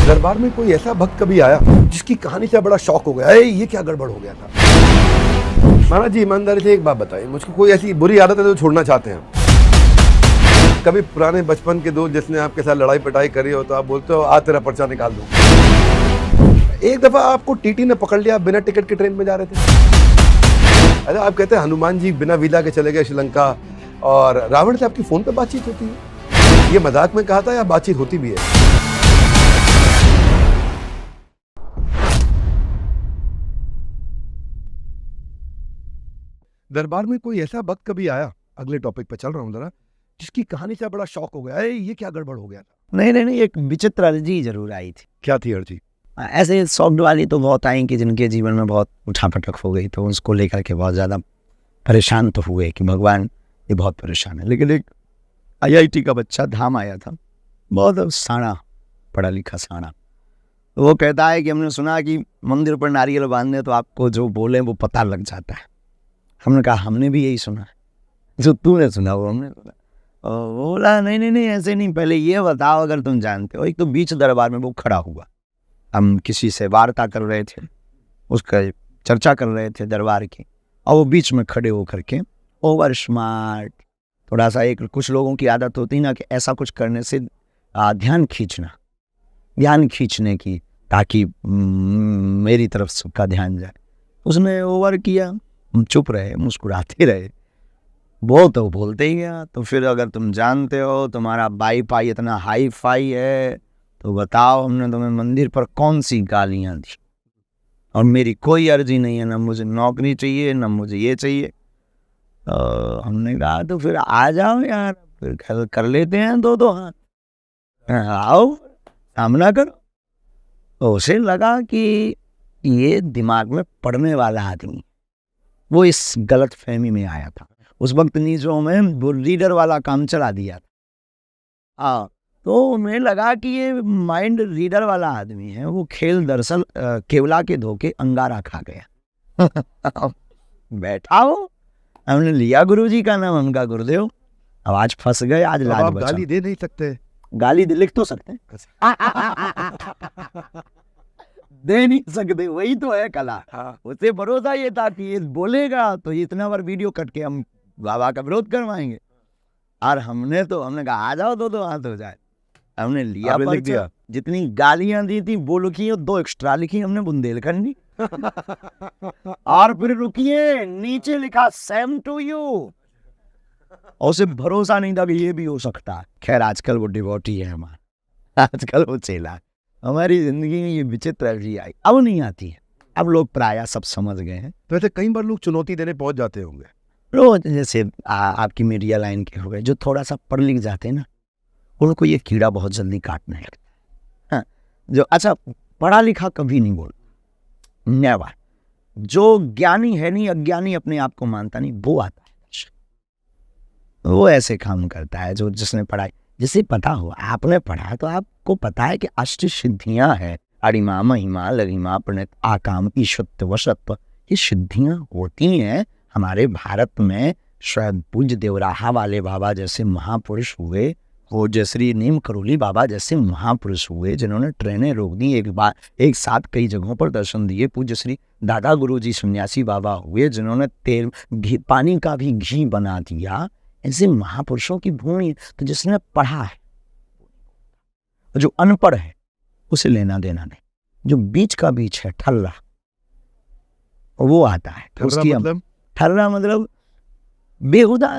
दरबार में कोई ऐसा भक्त कभी आया जिसकी कहानी से बड़ा शॉक हो गया, अरे ये क्या गड़बड़ हो गया था? महाराज जी ईमानदारी से एक बात बताइए, मुझको कोई ऐसी बुरी आदत है जो छोड़ना चाहते हैं? कभी पुराने बचपन के दोस्त जिसने आपके साथ लड़ाई पिटाई करी हो तो आप बोलते हो आ तेरा पर्चा निकाल दूं? एक दफा आपको टीटी ने पकड़ लिया, बिना टिकट के ट्रेन में जा रहे थे। अरे आप कहते हैं हनुमान जी बिना वीजा के चले गए श्रीलंका, और रावण से आपकी फोन पे बातचीत होती है। ये मजाक में कहा था या बातचीत होती भी है? दरबार में कोई ऐसा भक्त कभी आया, अगले टॉपिक पे चल रहा हूँ जरा, जिसकी कहानी से बड़ा शॉक हो गया, अरे ये क्या गड़बड़ हो गया था? नहीं, एक विचित्र अर्जी जरूर आई थी। क्या थी अर्जी? ऐसे शॉक्ड वाली तो बहुत आई कि जिनके जीवन में बहुत उठापटक हो गई, तो उसको लेकर के बहुत ज़्यादा परेशान तो हुए कि भगवान ये बहुत परेशान है। लेकिन एक IIT का बच्चा धाम आया था, बहुत साड़ा, पढ़ा लिखा साड़ा, तो वो कहता है कि हमने सुना कि मंदिर पर नारियल बांधने तो आपको जो बोले वो पता लग जाता है। हमने कहा हमने भी यही सुना है, जो तूने सुना वो हमने सुना। और वो बोला नहीं ऐसे नहीं, पहले ये बताओ अगर तुम जानते हो। एक तो बीच दरबार में वो खड़ा हुआ, हम किसी से वार्ता कर रहे थे, उसका चर्चा कर रहे थे दरबार की, और वो बीच में खड़े होकर के ओवर स्मार्ट, थोड़ा सा, एक कुछ लोगों की आदत होती ना कि ऐसा कुछ करने से ध्यान खींचने की, ताकि मेरी तरफ सबका ध्यान जाए। उसने ओवर किया, हम चुप रहे, मुस्कुराते रहे, वो तो बोलते ही गया। तो फिर अगर तुम जानते हो तुम्हारा वाईफाई इतना हाई फाई है तो बताओ हमने तुम्हें मंदिर पर कौन सी गालियां दी, और मेरी कोई अर्जी नहीं है, ना मुझे नौकरी चाहिए ना मुझे ये चाहिए। हमने कहा तो फिर आ जाओ यार, फिर कर लेते हैं 2-2 हाथ, आओ सामना करो। तो उसे लगा कि ये दिमाग में पड़ने वाला आदमी, वो इस गलत फहमी में आया था। उस वक्त नीचों में वो लीडर वाला काम चला दिया था। तो उन्हें लगा कि ये माइंड रीडर वाला आदमी है, वो खेल दरअसल केवला के धोखे अंगारा खा गया। बैठा हो, हमने लिया गुरुजी का नाम, उनका गुरुदेव, अब आज फंस गए, आज लाज आप बचा। गाली दे नहीं सकते? गाली लिख तो सकते हैं, दे नहीं सकते, वही तो है कला। हाँ। उसे भरोसा ये था कि ये बोलेगा तो ये इतना बार वीडियो कट के हम बाबा का विरोध करवाएंगे, और हमने कहा आ जाओ 2-2 हाथ हो जाए। हमने लिया, लिख दिया, जितनी गालियां दी थी वो लिखी और 2 एक्स्ट्रा लिखी हमने बुंदेलखंडी। और फिर रुकिए, नीचे लिखा सेम टू यू, और उसे भरोसा नहीं था कि ये भी हो सकता है। खैर आजकल वो डिवोटी है हमारा, आजकल वो चेला। हमारी जिंदगी में ये विचित्र अर्जी आई, अब नहीं आती है, अब लोग प्राय सब समझ गए हैं। तो ऐसे कई बार लोग चुनौती देने पहुंच जाते होंगे, रोज जैसे आपकी मीडिया लाइन के हो गए, जो थोड़ा सा पढ़ लिख जाते हैं ना, उनको ये कीड़ा बहुत जल्दी काटने लगता है। हाँ, जो अच्छा पढ़ा लिखा कभी नहीं बोलता, नेवर। जो ज्ञानी है नहीं, अज्ञानी अपने आप को मानता नहीं, वो आता है दर्शक, वो ऐसे काम करता है। जो जिसने पढ़ाई, जिसे पता हो, आपने पढ़ा तो आपको पता है कि अष्ट सिद्धियां हैं, अरिमा महिमा लरिमा प्रणित आकाम ईशत्व वशत्व, ये सिद्धियां होती हैं हमारे भारत में। शायद पूज्य देवराहा वाले बाबा जैसे महापुरुष हुए, वो जयश्री नीम करोली बाबा जैसे महापुरुष हुए, जिन्होंने ट्रेनें रोक दी, एक साथ कई जगहों पर दर्शन दिए। पूज्य श्री दादा गुरुजी सन्यासी बाबा हुए, जिन्होंने तेल घी, पानी का भी घी बना दिया। ऐसे महापुरुषों की भूमि। तो जिसने पढ़ा है, जो अनपढ़ है, उसे लेना देना नहीं। जो बीच का बीच है, ठर्रा, वो आता है। उसकी ठर्रा मतलब बेहुदा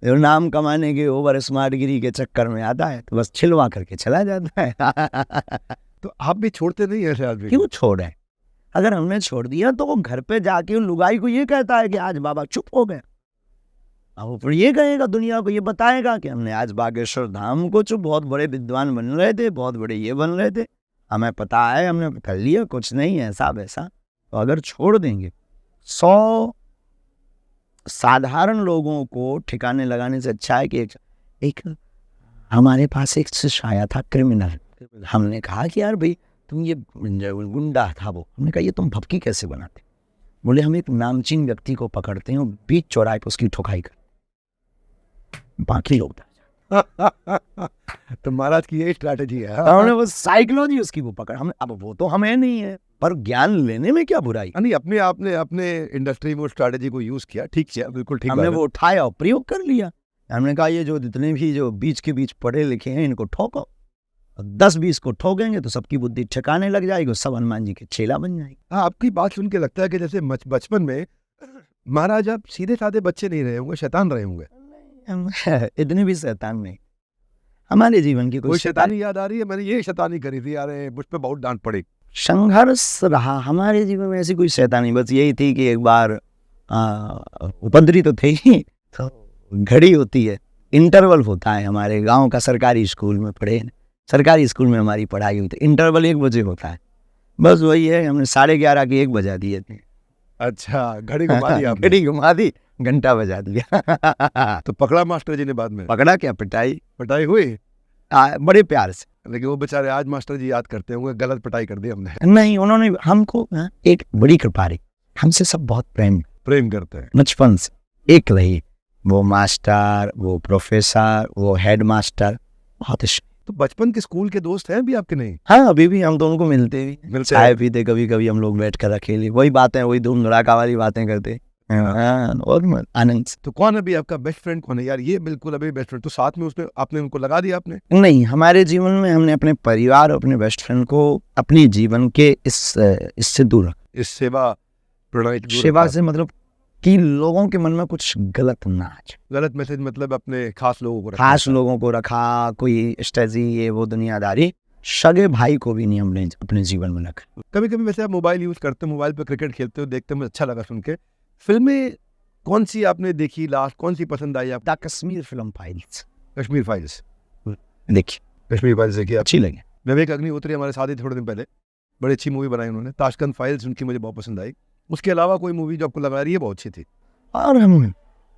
जो नाम कमाने के ओवर स्मार्ट गिरी के चक्कर में आता है, तो बस छिलवा करके चला जाता है। तो आप भी छोड़ते नहीं ऐसे आदमी? क्यों छोड़े? अगर हमने छोड़ दिया तो वो घर पे जाके उन लुगाई को ये कहता है कि आज बाबा चुप हो गए। अब वो फिर ये कहेगा, दुनिया को ये बताएगा कि हमने आज बागेश्वर धाम को चुप, बहुत बड़े विद्वान बन रहे थे, बहुत बड़े ये बन रहे थे, हमें पता है, हमने कर लिया, कुछ नहीं ऐसा वैसा। तो अगर छोड़ देंगे, 100 साधारण लोगों को ठिकाने लगाने से अच्छा है कि एक हमारे पास एक शिष्य आया था, क्रिमिनल। हमने कहा कि यार भाई तुम ये गुंडा था वो, हमने कहा ये तुम भपकी कैसे बनाते? बोले हम एक नामचीन व्यक्ति को पकड़ते हैं और बीच चौराहे पर उसकी ठोकाई कर, बाकी लोग तो महाराज की यही स्ट्रैटेजी है। हमने वो साइकोलॉजी उसकी वो पकड़, हम अब वो तो हमें नहीं है, पर ज्ञान लेने में क्या बुराई? नहीं, अपने आपने अपने इंडस्ट्री में उस स्ट्रैटेजी को यूज किया, ठीक किया, बिल्कुल ठीक। हमने वो उठाया और प्रयोग कर लिया। हमने कहा ये जो जितने भी जो बीच के बीच पढ़े लिखे हैं, इनको ठोको। 10-20 को ठोकेंगे तो सबकी बुद्धि ठिकाने लग जाएगी, सब हनुमान जी के चेला बन जाएगी। हाँ, आपकी बात सुन के लगता है कि जैसे बचपन में महाराज आप सीधे साधे बच्चे नहीं रहे होंगे, शैतान रहे होंगे। इतने भी शैतान नहीं, हमारे जीवन की कोई शैतानी याद आ रही है? मैंने ये शैतानी करी थी, अरे मुझ पे बहुत डांट पड़ी। संघर्ष रहा हमारे जीवन में, ऐसी कोई शैतानी, बस यही थी कि एक बार उपद्री तो थे ही, तो घड़ी होती है, इंटरवल होता है हमारे गांव का, सरकारी स्कूल में पढ़े, सरकारी स्कूल में हमारी पढ़ाई हुई थी, इंटरवल 1 बजे होता है, बस वही है, हमने 11:30 के 1 बजा दिए थे। अच्छा, घड़ी घुमा दी आपने? घड़ी घुमा दी, घंटा बजा दिया। तो पकड़ा मास्टर जी ने बाद में? पकड़ा क्या, पिटाई हुई बड़े प्यार से। लेकिन वो बेचारे आज मास्टर जी याद करते होंगे, गलत पिटाई कर दी हमने। नहीं, उन्होंने हमको एक बड़ी कृपा रही, हमसे सब बहुत प्रेम करते हैं बचपन से, एक रही, वो मास्टर, वो प्रोफेसर, वो हेड मास्टर, बहुत। तो बचपन के स्कूल के दोस्त हैं भी आपके? नहीं? हाँ, अभी भी हम दोनों को मिलते चाय पीते, कभी कभी हम लोग बैठ कर अकेले वही बातें, वही धूम धड़ाका वाली बातें करते। और आनंद। तो कौन अभी आपका बेस्ट फ्रेंड कौन है यार? ये बिल्कुल अभी बेस्ट फ्रेंड, तो साथ में उसमें आपने उनको लगा दिया आपने? नहीं, हमारे जीवन में हमने अपने परिवार और अपने बेस्ट फ्रेंड को अपने जीवन के इससे दूर, इस सेवा प्रणाली, सेवा से मतलब कि लोगों के मन में कुछ गलत ना आ जाए। गलत मैसेज मतलब अपने खास लोगों को रखा, खास लोगों को रखा, कोई स्टेजी ये वो दुनियादारी, सगे भाई को भी नहीं हमने अपने जीवन में रखा। कभी कभी वैसे आप मोबाइल यूज करते हो, मोबाइल पे क्रिकेट खेलते हो, देखते हो, अच्छा लगा सुन के। फिल्में कौन सी आपने देखी लास्ट, कौन सी पसंद आई आपको? The Kashmir film files. Kashmir files देखिए, कश्मीर फाइल्स देखिए, अच्छी लगी। विवेक अग्निहोत्री हमारे साथ ही थोड़े दिन पहले, बड़ी अच्छी मूवी बनाई उन्होंने। ताशकंद फाइल्स उनकी मुझे बहुत पसंद आई। उसके अलावा कोई मूवी जो आपको लगा रही है बहुत अच्छी थी? और हम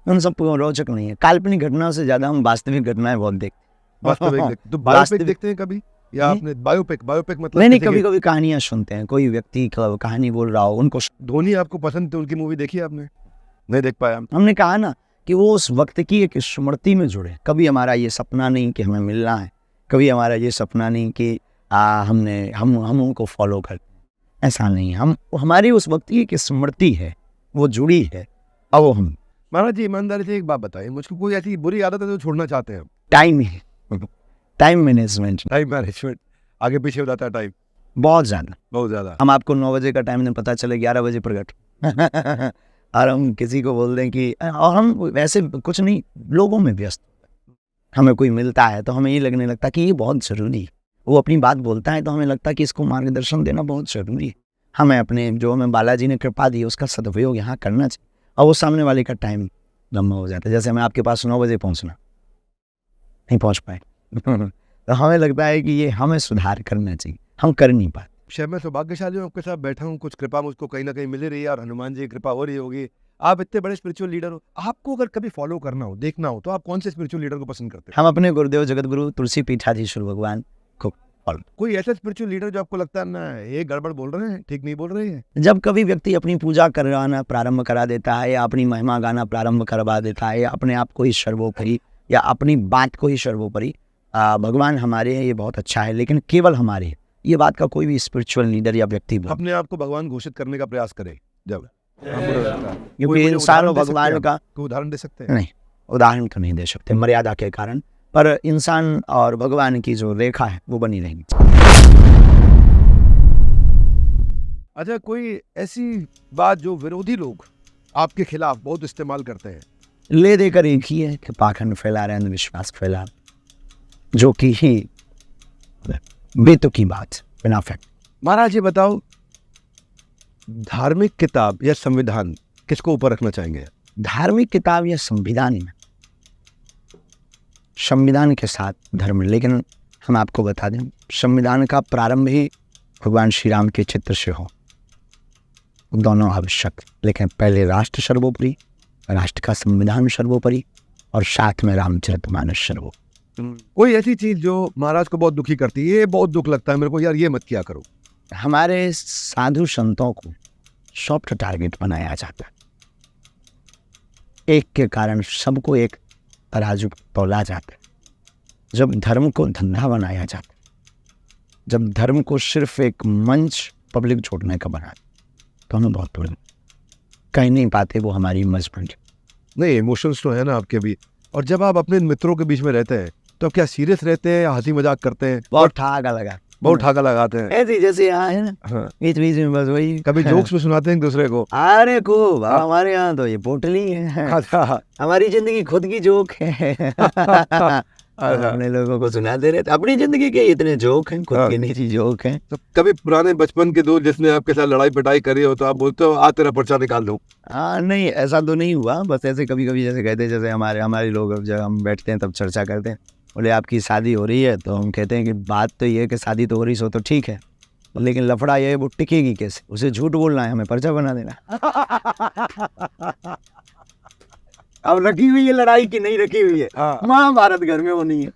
उन सब रोचक नहीं है, काल्पनिक घटनाओं से ज्यादा हम वास्तविक घटनाएं बहुत देखते। वास्तविक तो बायोपिक देखते हैं कभी, या आपने बायोपिक मतलब? नहीं, कभी कभी कहानियां सुनते हैं, कोई व्यक्ति कहानी बोल रहा हो, उनको। धोनी आपको पसंद थे, उनकी मूवी देखी आपने? नहीं देख पाया। हमने कहा ना कि वो उस वक्त की एक स्मृति में जुड़े। कभी हमारा ये सपना नहीं कि हमें मिलना है, कभी हमारा ये सपना नहीं कि हम उनको फॉलो करते हैं, ऐसा नहीं। हम हमारी उस वक्त की एक स्मृति है, वो जुड़ी है। अब वो हम महाराज जी ईमानदारी से एक बात बताइए, मुझको कोई ऐसी बुरी आदत है जो छोड़ना चाहते हैं? टाइम मैनेजमेंट आगे पीछे हो जाता है टाइम बहुत ज्यादा। हम आपको 9 बजे का टाइम नहीं पता चले 11 बजे प्रकट और हम किसी को बोल दें कि, और हम वैसे कुछ नहीं, लोगों में व्यस्त। हमें कोई मिलता है तो हमें ये लगने लगता कि ये बहुत जरूरी है, वो अपनी बात बोलता है तो हमें लगता है कि इसको मार्गदर्शन देना बहुत जरूरी है। हमें अपने जो हमें बालाजी ने कृपा दी उसका सदुपयोग यहाँ करना चाहिए। और वो सामने वाले का टाइम लंबा हो जाता है। जैसे मैं आपके पास 9 बजे पहुंचना, नहीं पहुंच पाए तो हमें लगता है कि ये हमें सुधार करना चाहिए, हम कर नहीं पाते। शायद मैं सौभाग्यशाली हूँ, आपके साथ बैठा हूँ, कुछ कृपा मुझको कहीं ना कहीं मिल रही है और हनुमान जी की कृपा हो रही होगी। आप इतने बड़े स्पिरिचुअल लीडर हो, आपको अगर कभी फॉलो करना हो, देखना हो, तो आप कौन से स्पिरिचुअल लीडर को पसंद करते हम अपने गुरुदेव जगत गुरु तुलसी पीठाधीश्वर भगवान को हो? कोई ऐसा स्पिरिचुअल लीडर जो आपको लगता है ना ये गड़बड़ बोल रहे हैं, ठीक नहीं बोल रहे हैं? जब कभी व्यक्ति अपनी पूजा कराना प्रारंभ करा देता है या अपनी महिमा गाना प्रारंभ करवा देता है या अपने आप को ही सर्वोपरि या अपनी बात को ही सर्वोपरि, भगवान हमारे हैं ये बहुत अच्छा है, लेकिन केवल हमारे, ये बात का कोई भी स्पिरिचुअल लीडर या व्यक्ति बोले। अपने आप को भगवान घोषित करने का प्रयास करे जब, क्योंकि मुझे इंसान उदाहरण और दे सकते भगवान हैं? का कोई उदाहरण दे सकते हैं? नहीं, उदाहरण तो नहीं दे सकते मर्यादा के कारण, पर इंसान और भगवान की जो रेखा है वो बनी रहेगी। अच्छा, कोई ऐसी बात जो विरोधी लोग आपके खिलाफ बहुत इस्तेमाल करते हैं? ले देकर एक ही है कि पाखंड फैला रहे हैं, अंधविश्वास फैला रहे हैं, जो कि ही बेतुकी बात, बिना फैक्ट। महाराज ये बताओ, धार्मिक किताब या संविधान किसको ऊपर रखना चाहेंगे? धार्मिक किताब या संविधान में, संविधान के साथ धर्म, लेकिन हम आपको बता दें संविधान का प्रारंभ ही भगवान श्री राम के चित्र से हो, दोनों आवश्यक, लेकिन पहले राष्ट्र सर्वोपरि, राष्ट्र का संविधान सर्वोपरि और साथ में रामचरितमानस सर्वोपरि। कोई ऐसी चीज जो महाराज को बहुत दुखी करती है, ये बहुत दुख लगता है मेरे को यार, ये मत किया करो? हमारे साधु संतों को सॉफ्ट टारगेट बनाया जाता है, एक के कारण सबको एक तराजू तौला जाता है। जब धर्म को धंधा बनाया जाता है, जब धर्म को सिर्फ एक मंच पब्लिक छोड़ने का बना, तो हमें बहुत बुरा कह नहीं पाते, वो हमारी मजबूरी। नहीं, इमोशंस तो है ना आपके भी। और जब आप अपने मित्रों के बीच में रहते हैं तो आप क्या सीरियस रहते हैं या हंसी मजाक करते हैं? बहुत ठाका लगा, बहुत ठाका लगाते हैं? ऐसे जैसे यहाँ है ना, हाँ। बीच बीच में बस वही कभी जोक्स भी सुनाते हैं एक दूसरे को? अरे खूब, हमारे यहाँ तो ये पोटली है, अच्छा, हमारी जिंदगी खुद की जोक है। अपने लोगों को सुनाते रहते, अपनी जिंदगी के इतने जोक हैं, खुद के निजी जोक हैं। तो कभी पुराने बचपन के दोस्त जिसने आपके साथ लड़ाई पिटाई करी हो तो आप बोलते हो आ तेरा पर्चा निकाल दूं? हाँ नहीं, ऐसा तो नहीं हुआ, बस ऐसे कभी कभी जैसे कहते हैं, जैसे हमारे लोग जब हम बैठते हैं तब चर्चा करते हैं, बोले आपकी शादी हो रही है, तो हम कहते हैं कि बात तो ये है कि शादी तो हो रही सो तो ठीक है, लेकिन लफड़ा ये है वो टिकेगी कैसे, उसे झूठ बोलना है, हमें पर्चा बना देना। अब रखी हुई है लड़ाई की नहीं रखी हुई है, महाभारत घर में वो नहीं है।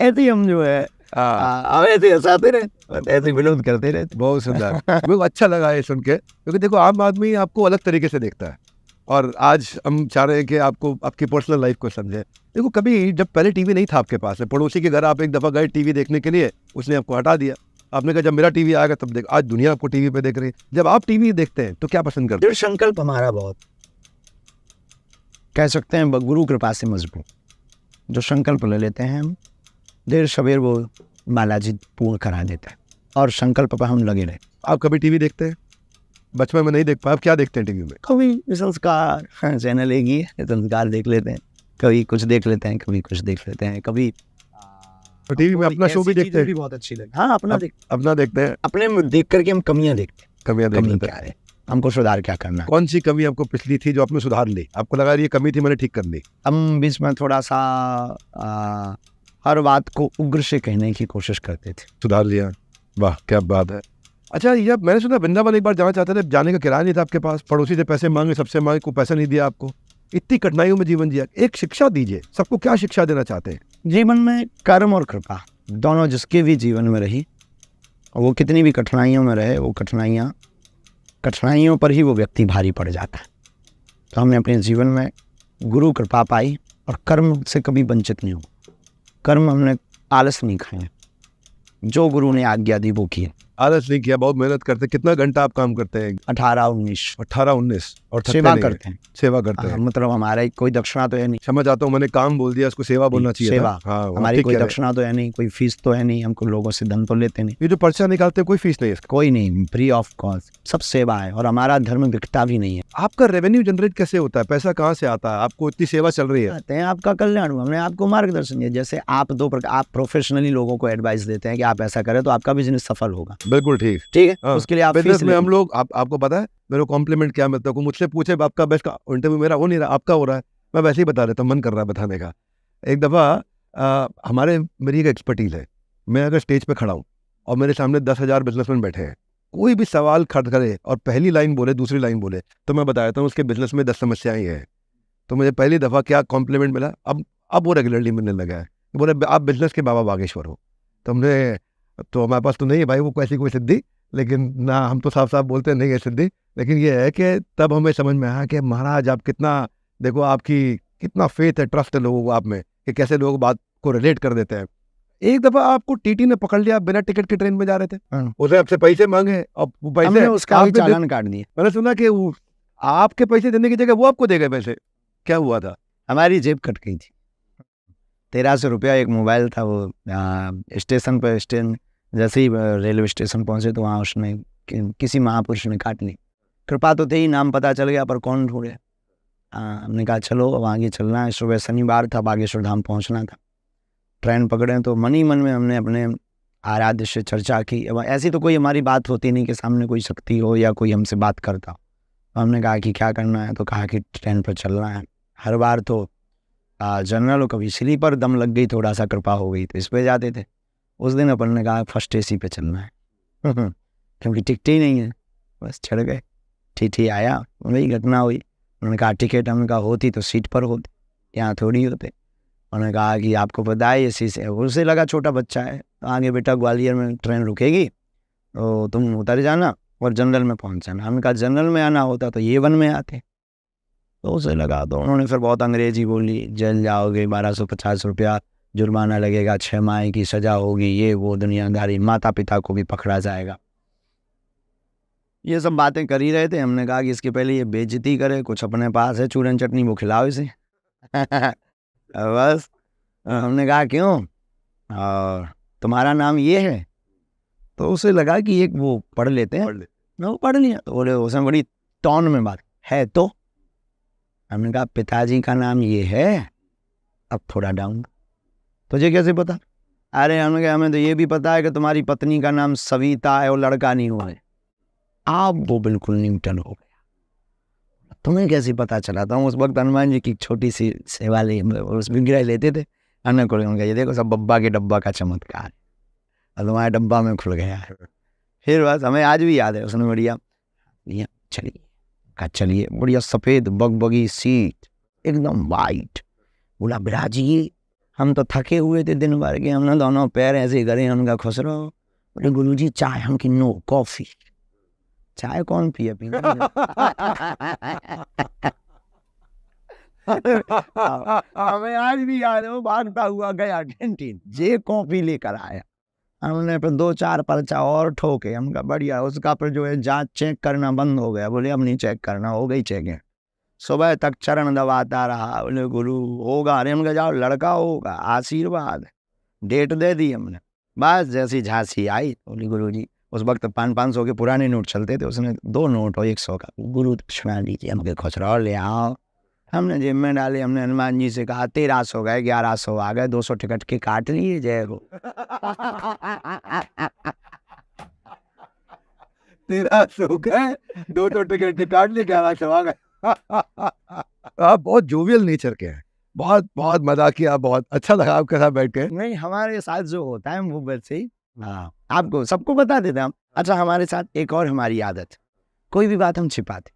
ऐसे ही हम जो है ऐसे हंसाते रहे, ऐसे विनोद करते रहते। बहुत सुंदर, मेरे को अच्छा लगा ये सुन के, क्योंकि देखो आम आदमी आपको अलग तरीके से देखता है और आज हम चाह रहे हैं कि आपको आपकी पर्सनल लाइफ को समझे। देखो कभी जब पहले टीवी नहीं था आपके पास में, पड़ोसी के घर आप एक दफ़ा गए टीवी देखने के लिए, उसने आपको हटा दिया, आपने कहा जब मेरा टीवी आएगा तब देख। आज दुनिया आपको टीवी पे देख रही है। जब आप टीवी देखते हैं तो क्या पसंद करते हैं? दृढ़ संकल्प हमारा बहुत, कह सकते हैं गुरु कृपा से मजबूत, जो संकल्प ले लेते हैं हम, देर सवेर वो बालाजी पूर्ण करा देता है और संकल्प पर हम लगे रहे। आप कभी टीवी देखते हैं? बचपन में नहीं देख पाए, आप क्या देखते हैं टीवी में? कभी संस्कार चैनल एक ही है, संस्कार देख लेते हैं, कभी कुछ देख लेते हैं, कभी कुछ देख लेते हैं, कभी तो टीवी में अपना शो भी देखते हैं? बहुत अच्छी लगी। हाँ, अपना देखते हैं। अपने में देख करके हम कमियां देखते हैं, कमियां देख लेते क्या है, हमको सुधार क्या करना है। कौन सी कमी आपको पिछली थी जो आपने सुधार ली, आपको लगा ये कमी थी मैंने ठीक कर ली? हम बीच में थोड़ा सा हर बात को उग्र से कहने की कोशिश करते थे, सुधार लिया, वाह क्या बात है। अच्छा, ये मैंने सुना वृंदावन एक बार जाना चाहते थे, जाने का किराया नहीं था आपके पास, पड़ोसी से पैसे मांगे, सबसे मांगे, कोई पैसा नहीं दिया आपको, इतनी कठिनाइयों में जीवन जिया। एक शिक्षा दीजिए, सबको क्या शिक्षा देना चाहते हैं? जीवन में कर्म और कृपा दोनों जिसके भी जीवन में रही, वो कितनी भी कठिनाइयों में रहे, वो कठिनाइयों पर ही वो व्यक्ति भारी पड़ जाता है। तो हमने अपने जीवन में गुरु कृपा पाई और कर्म से कभी वंचित नहीं हुआ। कर्म हमने आलस नहीं खाए, जो गुरु ने आज्ञा दी वो किए। आलस नहीं किया, बहुत मेहनत करते। कितना घंटा आप काम करते हैं? 18-19 और सेवा करते हैं। सेवा करते हैं, मतलब हमारा कोई दक्षिणा तो है नहीं। समझ आता हूँ, मैंने काम बोल दिया, उसको सेवा बोलना चाहिए। सेवा, हाँ, हमारी कोई दक्षिणा तो है नहीं, कोई फीस तो है नहीं, हमको लोगों से धन तो लेते नहीं। ये जो पर्चा निकालते हैं कोई फीस नहीं है? कोई नहीं, फ्री ऑफ कॉस्ट, सब सेवा है और हमारा धर्म बिकता भी नहीं है। आपका रेवेन्यू जनरेट कैसे होता है? पैसा कहाँ से आता है? आपको इतनी सेवा चल रही है। आपका कल्याण हुआ, हमने आपको मार्गदर्शन दिया। जैसे आप आप प्रोफेशनली लोगों को एडवाइस देते हैं कि आप ऐसा करें तो आपका बिजनेस सफल होगा, बिल्कुल ठीक। ठीक है, हाँ, उसके लिए आप बिजनेस फीस में ले। हम लोग आपको पता है मेरे को कॉम्प्लीमेंट क्या मिलता है, कोई मुझसे पूछे आपका बेस्ट इंटरव्यू मेरा हो नहीं रहा, आपका हो रहा है, मैं वैसे ही बता देता हूँ, मन कर रहा है बताने का। एक दफ़ा मेरी एक एक्सपर्टीज है, मैं अगर स्टेज पे खड़ा हूँ और मेरे सामने 10,000 बिजनेसमैन बैठे हैं, कोई भी सवाल खड़ करे और पहली लाइन बोले दूसरी लाइन बोले तो मैं बता देता हूँ उसके बिजनेस में 10 समस्याएं हैं। तो मुझे पहली दफ़ा क्या कॉम्प्लीमेंट मिला, अब वो रेगुलरली मिलने लगा है, बोले आप बिजनेस के बाबा बागेश्वर हो। तो हमने तो हमारे पास तो नहीं है भाई वो ऐसी कोई सिद्धि, लेकिन ना हम तो साफ साफ बोलते नहीं है सिद्धि, लेकिन ये है कि तब हमें समझ में आया कि महाराज आप कितना, देखो आपकी कितना फेथ है, ट्रस्ट है लोगों को आप में कि कैसे लोग बात को रिलेट कर देते हैं। एक दफा आपको टीटी ने पकड़ लिया, बिना टिकट के ट्रेन में जा रहे थे, हाँ। उसने आपसे पैसे मांगे और वो पैसे हमने उसका भी आपने दे- चालान काट दिया। मैंने सुना कि आपके पैसे देने की जगह वो आपको दे गए पैसे, क्या हुआ था? हमारी जेब कट गई थी। 1300 रुपया एक मोबाइल था, वो स्टेशन पर जैसे ही रेलवे स्टेशन पहुंचे तो वहाँ उसने किसी महापुरुष ने काट ली। कृपा तो थी, नाम पता चल गया पर कौन ढूंढे। हमने कहा चलो अब आगे चलना है। सुबह शनिवार था, बागेश्वर धाम पहुंचना था। ट्रेन पकड़े तो मन ही मन में हमने अपने आराध्य से चर्चा की। अब ऐसी तो कोई हमारी बात होती नहीं कि सामने कोई शक्ति हो या कोई हमसे बात करता हो। तो हमने कहा कि क्या करना है, तो कहा कि ट्रेन पर चलना है। हर बार तो जनरल और कभी स्लीपर, दम लग गई थोड़ा सा, कृपा हो गई तो इस पे जाते थे। उस दिन अपन ने कहा फर्स्ट एसी पे चलना है क्योंकि टिकट ही नहीं है। बस चढ़ गए, टीटी आया, वही घटना हुई। उन्होंने कहा टिकट, हमने कहा होती तो सीट पर होती, यहाँ थोड़ी होते। उन्होंने कहा कि आपको पता है इसी से, उसे लगा छोटा बच्चा है, तो आगे बेटा ग्वालियर में ट्रेन रुकेगी तो तुम उतर जाना और जनरल में पहुंच जाना। हमने कहा जनरल में आना होता तो ये वन में आते। तो उसे लगा, तो उन्होंने फिर बहुत अंग्रेजी बोली, जेल जाओगे, 1250 रुपया जुर्माना लगेगा, 6 माह की सजा होगी, ये वो दुनियादारी, माता पिता को भी पकड़ा जाएगा। ये सब बातें कर ही रहे थे। हमने कहा कि इसके पहले ये बेइज्जती करे, कुछ अपने पास है चूरन चटनी वो खिलाओ इसे बस हमने कहा क्यों, और तुम्हारा नाम ये है? तो उसे लगा कि एक वो पढ़ लेते हैं, वो पढ़ लिया। तो बोले, उसने बड़ी टॉन में बात है तो हमने कहा पिताजी का नाम ये है। अब थोड़ा डाउन, तुझे कैसे पता? अरे हमने कहा हमें तो ये भी पता है कि तुम्हारी पत्नी का नाम सविता है और लड़का नहीं हुआ है। अब वो बिल्कुल न्यूटन हो गया, तुम्हें कैसे पता चला? था उस वक्त हनुमान जी की छोटी सी सेवा ले, उस विग्रह लेते थे। हमने खोल के ये देखो सब बब्बा के डब्बा का चमत्कार है, और तुम्हारे डब्बा में खुल गया है। फिर बस हमें आज भी याद है, उसने बढ़िया चलिए का, चलिए बढ़िया सफ़ेद बगबगी सीट एकदम वाइट। बोला बिराजी, हम तो थके हुए थे दिन भर के, हमने दोनों पैर ऐसे करे, उनका खुश रहो। बोले गुरुजी चाय, हम की नो कॉफ़ी। चाय कौन पिए पीने हमें आज भी याद है, वो भागता हुआ गया कैंटीन, जे कॉफ़ी लेकर आया। हमने फिर 2-4 पर्चा और ठोके। हम कहा बढ़िया, उसका फिर जो है जांच चेक करना बंद हो गया। बोले अब नहीं चेक करना, हो गई चेकिंग। सुबह तक चरण दबाता रहा, बोले गुरु होगा। अरे हमने जाओ, लड़का होगा, आशीर्वाद। डेट दे दी हमने, बस जैसी झांसी आई। बोली गुरु जी, उस वक्त 500 के पुराने नोट चलते थे, उसने 2 नोट और 100 का, गुरु दक्षिणा लीजिए, हमके खुचरा ले आओ। हमने जेब में डाले। हमने हनुमान जी से कहा 1300 गए, 1100 आ गए, 200 टिकट के काट लिए, जय हो 1300 गए, 200 टिकट काट लिए, 1100 आ गए। आप बहुत जोवियल नेचर के हैं, बहुत बहुत मजा किया, बहुत अच्छा लगा आपके साथ बैठ के। नहीं, हमारे साथ जो होता है वो वैसे ही आपको सबको बता देते हम। अच्छा, हमारे साथ एक और हमारी आदत, कोई भी बात हम छिपाते,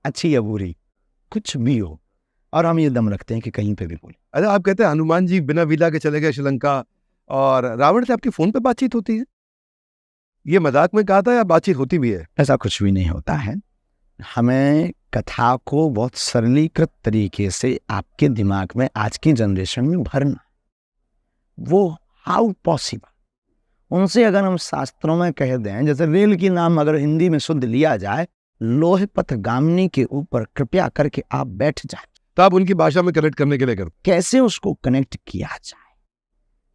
अच्छी या बुरी, कुछ भी हो, और हम ये दम रखते हैं कि कहीं पे भी बोले। अच्छा, आप कहते हैं हनुमान जी बिना वीजा के चले गए श्रीलंका, और रावण से आपकी फोन पे बातचीत होती है? ये मजाक में कहा था या बातचीत होती भी है? ऐसा कुछ भी नहीं होता है। हमें कथा को बहुत सरलीकृत तरीके से आपके दिमाग में आज की जनरेशन में भरना, वो हाउ पॉसिबल। उनसे अगर हम शास्त्रों में कह दें, जैसे रेल की नाम अगर हिंदी में शुद्ध लिया जाए, लोहे पथ गामिनी के ऊपर कृपया करके आप बैठ जाए, तो आप उनकी भाषा में कनेक्ट करने के लिए करो। कैसे उसको कनेक्ट किया जाए,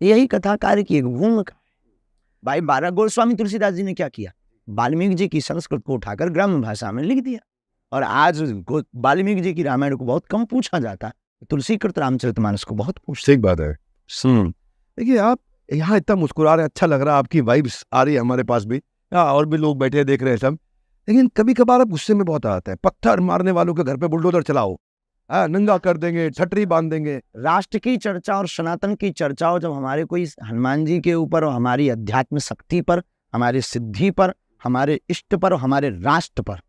यही कथाकार की एक भूमिका है। भाई 12 गोस्वामी तुलसीदास जी ने क्या किया, वाल्मीकि जी की संस्कृत को उठाकर ग्राम्य भाषा में लिख दिया। और आज वाल्मीकि जी की रामायण को बहुत कम पूछा जाता है, तुलसीकृत रामचरितमानस को बहुत पूछते। ठीक बात है। देखिए, आप यहाँ इतना मुस्कुरा रहे हैं, अच्छा लग रहा है, आपकी वाइब्स आ रही है हमारे पास भी। हाँ, और भी लोग बैठे देख रहे हैं सब। लेकिन कभी कभार आप गुस्से में बहुत आता है, पत्थर मारने वालों के घर पे बुलडोजर चलाओ, नंगा कर देंगे, छतरी बांध देंगे। राष्ट्र की चर्चा और सनातन की चर्चा हो जब हमारे कोई हनुमान जी के ऊपर और हमारी अध्यात्म शक्ति पर, हमारी सिद्धि पर, हमारे इष्ट पर और हमारे राष्ट्र पर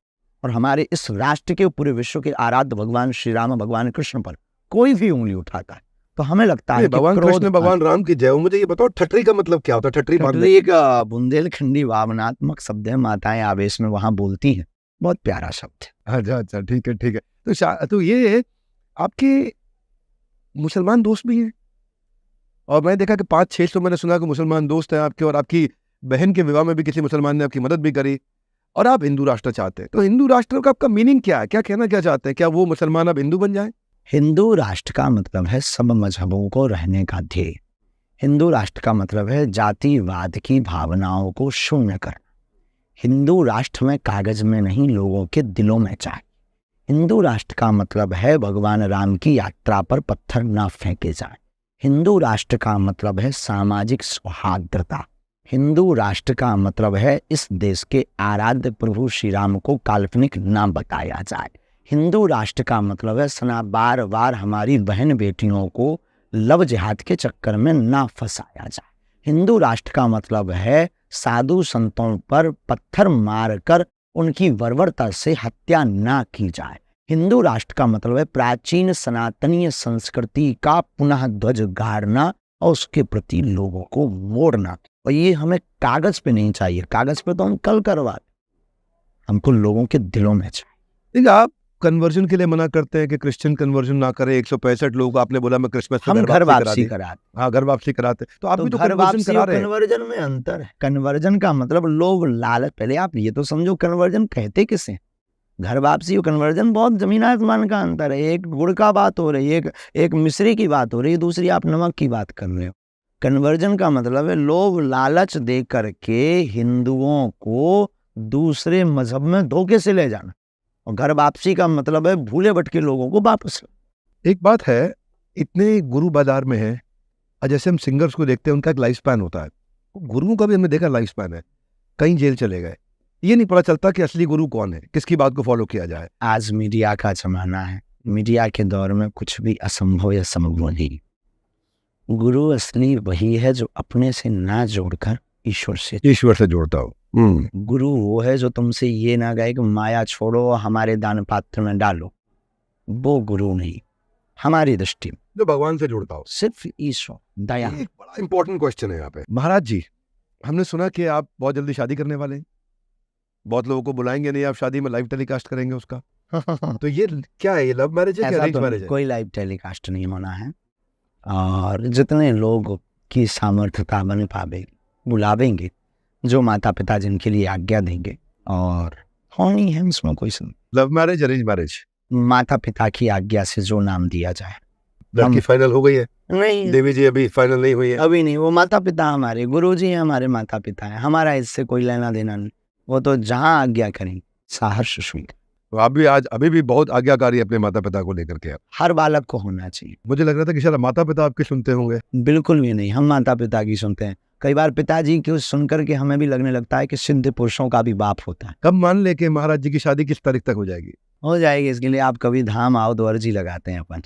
और हमारे इस राष्ट्र के पूरे विश्व के आराध्य भगवान श्री राम, भगवान कृष्ण पर कोई भी उंगली उठाता है तो हमें लगता है कि भगवान कृष्ण, भगवान राम की जय हो। मुझे ये बताओ, ठटरी का मतलब क्या होता है? ठटरी बांधने एक बुंदेलखंडी भावनात्मक शब्द है, माताएं आवेश में वहां बोलती हैं, बहुत प्यारा शब्द है। अच्छा अच्छा, ठीक है ठीक है। तो ये आपके मुसलमान दोस्त भी हैं, और मैंने देखा कि 500-600 मैंने सुना कि मुसलमान दोस्त हैं आपके, और आपकी बहन के विवाह में भी किसी मुसलमान ने आपकी मदद भी करी, और आप हिंदू राष्ट्र चाहते हैं। तो हिंदू राष्ट्र का आपका मीनिंग क्या है? क्या कहना क्या चाहते हैं? क्या वो मुसलमान अब हिंदू बन जाए? हिंदू राष्ट्र का मतलब है सब मजहबों को रहने का ध्येय। हिंदू राष्ट्र का मतलब है जातिवाद की भावनाओं को शून्य करना। हिंदू राष्ट्र में कागज में नहीं, लोगों के दिलों में चाहिए। हिंदू राष्ट्र का मतलब है भगवान राम की यात्रा पर पत्थर ना फेंके जाए। हिंदू राष्ट्र का मतलब है सामाजिक सौहार्दता। हिंदू राष्ट्र का मतलब है इस देश के आराध्य प्रभु श्री राम को काल्पनिक ना बताया जाए। हिंदू राष्ट्र का मतलब है बार बार हमारी बहन बेटियों को लव जिहाद के चक्कर में ना फंसाया जाए। हिंदू राष्ट्र का मतलब है साधु संतों पर पत्थर मारकर उनकी बर्बरता से हत्या ना की जाए। हिंदू राष्ट्र का मतलब है प्राचीन सनातनीय संस्कृति का पुनः ध्वज गाड़ना और उसके प्रति लोगों को मोड़ना। और ये हमें कागज पे नहीं चाहिए, कागज पे तो हम कल करवा, हमको लोगों के दिलों में चाहिए। देखिए, आप कन्वर्जन के लिए मना करते हैं कि क्रिश्चियन कन्वर्जन ना करे। 165 लोगों को आपने बोला मैं क्रिसमस हम घर वापसी कराते। हाँ, घर वापसी कराते। तो आप भी तो घर कन्वर्जन वापसी करा और रहे हैं। कन्वर्जन में अंतर है। कन्वर्जन का मतलब लोग लालच, पहले आप ये तो समझो कन्वर्जन कहते किसे? घर वापसी और कन्वर्जन बहुत जमीन आसमान का अंतर है। एक गुड़ का बात हो रही है, एक मिश्री की बात हो रही है, दूसरी आप नमक की बात कर रहे हो। कन्वर्जन का मतलब है लोभ लालच दे करके हिंदुओं को दूसरे मजहब में धोखे से ले जाना। और घर वापसी का मतलब है भूले भटके लोगों को वापस। एक बात है, इतने गुरु बाजार में है, और जैसे हम सिंगर्स को देखते हैं उनका एक लाइफ स्पैन होता है, गुरुओं का भी हमने देखा लाइफ स्पैन है। कहीं जेल चले गए, ये नहीं पता चलता कि असली गुरु कौन है, किसकी बात को फॉलो किया जाए। आज मीडिया का जमाना है, मीडिया के दौर में कुछ भी असंभव या संभव नहीं। गुरु असली वही है जो अपने से ना जोड़कर ईश्वर से जोड़ता हो। गुरु वो है जो तुमसे ये ना कहे कि माया छोड़ो हमारे दान पात्र में डालो, वो गुरु नहीं हमारी दृष्टि में। जो भगवान से जोड़ता हो, सिर्फ ईश्वर दया। एक बड़ा इंपॉर्टेंट क्वेश्चन है यहाँ पे। महाराज जी, हमने सुना कि आप बहुत जल्दी शादी करने वाले हैं, बहुत लोगों को बुलाएंगे नहीं, आप शादी में लाइव टेलीकास्ट करेंगे उसका। तो ये क्या है? ये लव मैरिज है कि अरेंज मैरिज है? कोई लाइव टेलीकास्ट नहीं होना है, और जितने लोग की सामर्थ्यता बन पावे बुलावेंगे, जो माता पिता जिनके लिए आज्ञा देंगे, और होनी है इसमें कोई लव मैरिज, अरेंज मैरिज, माता पिता की आज्ञा से जो नाम दिया जाए। लड़की फाइनल हो गई है? नहीं देवी जी अभी फाइनल नहीं हुई है? अभी नहीं। वो माता पिता हमारे गुरु जी हैं, हमारे माता पिता हैं, हमारा इससे कोई लेना देना नहीं। वो तो जहाँ आज्ञा करें सहर्ष स्वीकार। तो आप भी आज अभी भी बहुत आज्ञाकारी अपने माता पिता को लेकर के। हर बालक को होना चाहिए। मुझे लग रहा था कि शायद माता पिता आपके सुनते होंगे। बिल्कुल भी नहीं, हम माता पिता की सुनते हैं। कई बार पिताजी की सुनकर के हमें भी लगने लगता है कि सिद्ध पुरुषों का भी बाप होता है। कब मान ले कि महाराज जी की शादी किस तारीख तक हो जाएगी? हो जाएगी, इसके लिए आप कभी धाम आओ तो अर्जी लगाते हैं अपन।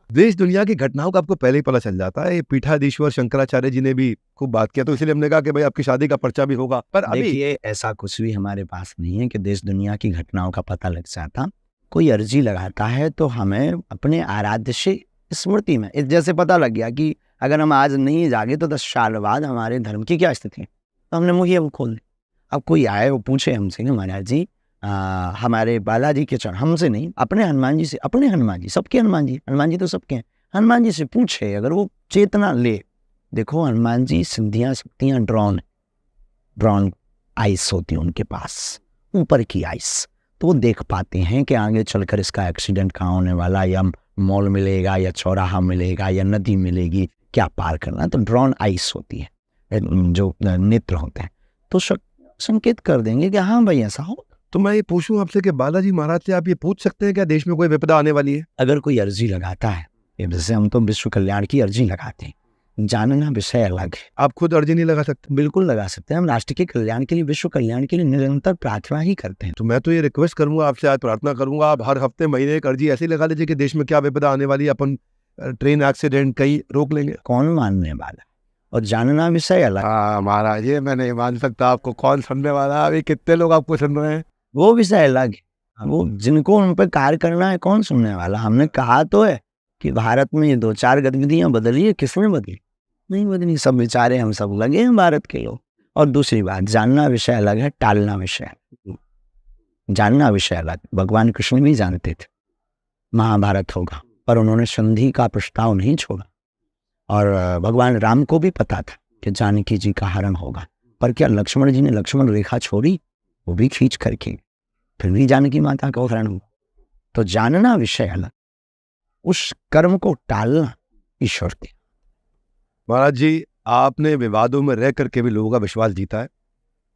देश दुनिया की घटनाओं का आपको पहले ही पता चल जाता है। पीठाधीश्वर शंकराचार्य जी ने भी खूब बात किया, तो इसलिए हमने कहा कि भाई आपकी शादी का पर्चा भी होगा। पर अभी देखिए, ऐसा कुछ भी हमारे पास नहीं है कि देश दुनिया की घटनाओं का पता लग जाता। कोई अर्जी लगाता है तो हमें अपने आराध्य से स्मृति में, जैसे पता लग गया कि अगर हम आज नहीं जागे तो 10 साल बाद हमारे धर्म की क्या स्थिति है, तो हमने मुँह अब खोल दी। अब कोई आए वो पूछे हमसे कि महाराज जी हमारे बालाजी के चरण, हमसे नहीं, अपने हनुमान जी से, अपने हनुमान जी, सबके हनुमान जी तो सबके हैं, हनुमान जी से पूछे, अगर वो चेतना ले। देखो हनुमान जी सिद्धियाँ शक्तियाँ ड्रॉन आइस होती है उनके पास, ऊपर की आइस, तो वो देख पाते हैं कि आगे चलकर इसका एक्सीडेंट कहाँ होने वाला, या मॉल मिलेगा या चौराहा मिलेगा या नदी मिलेगी, क्या पार करना। तो ड्रॉन आइस होती है, जो नेत्र होते हैं, तो संकेत कर देंगे कि हाँ भाई ऐसा हो। तो मैं ये पूछूं आपसे कि बालाजी महाराज से आप ये पूछ सकते हैं क्या देश में कोई विपदा आने वाली है? अगर कोई अर्जी लगाता है, जैसे हम तो विश्व कल्याण की अर्जी लगाते हैं, जानना विषय अलग है। आप खुद अर्जी नहीं लगा सकते? बिल्कुल लगा सकते हैं। हम राष्ट्र के कल्याण के लिए, विश्व कल्याण के लिए निरंतर प्रार्थना ही करते हैं। तो मैं तो ये रिक्वेस्ट करूंगा आपसे, आज प्रार्थना करूंगा, आप हर हफ्ते महीने एक अर्जी ऐसी लगा लीजिए कि देश में क्या विपदा आने वाली है, अपन ट्रेन एक्सीडेंट कहीं रोक लेंगे। कौन मानने वाला? और जानना विषय अलग। हाँ महाराज, ये मैं नहीं मान सकता आपको। कौन सुनने वाला? अभी कितने लोग आपको सुन रहे हैं? वो विषय अलग है। वो जिनको उन पर कार्य करना है, कौन सुनने वाला? हमने कहा तो है कि भारत में ये 2-4 गतिविधियां बदली है। किसने बदली? नहीं बदली। सब बेचारे हम सब लगे हैं भारत के लोग। और दूसरी बात, जानना विषय अलग है, टालना विषय अलग। जानना विषय अलग। भगवान कृष्ण भी जानते थे महाभारत होगा, पर उन्होंने संधि का प्रस्ताव नहीं छोड़ा। और भगवान राम को भी पता था कि जानकी जी का हरण होगा, पर क्या लक्ष्मण जी ने लक्ष्मण रेखा छोड़ी? वो भी खींच करके फिर भी जानकी माता का हरण हुआ। तो जानना विषय अलग, उस कर्म को टालना ईश्वर के। महाराज जी, आपने विवादों में रह करके भी लोगों का विश्वास जीता है,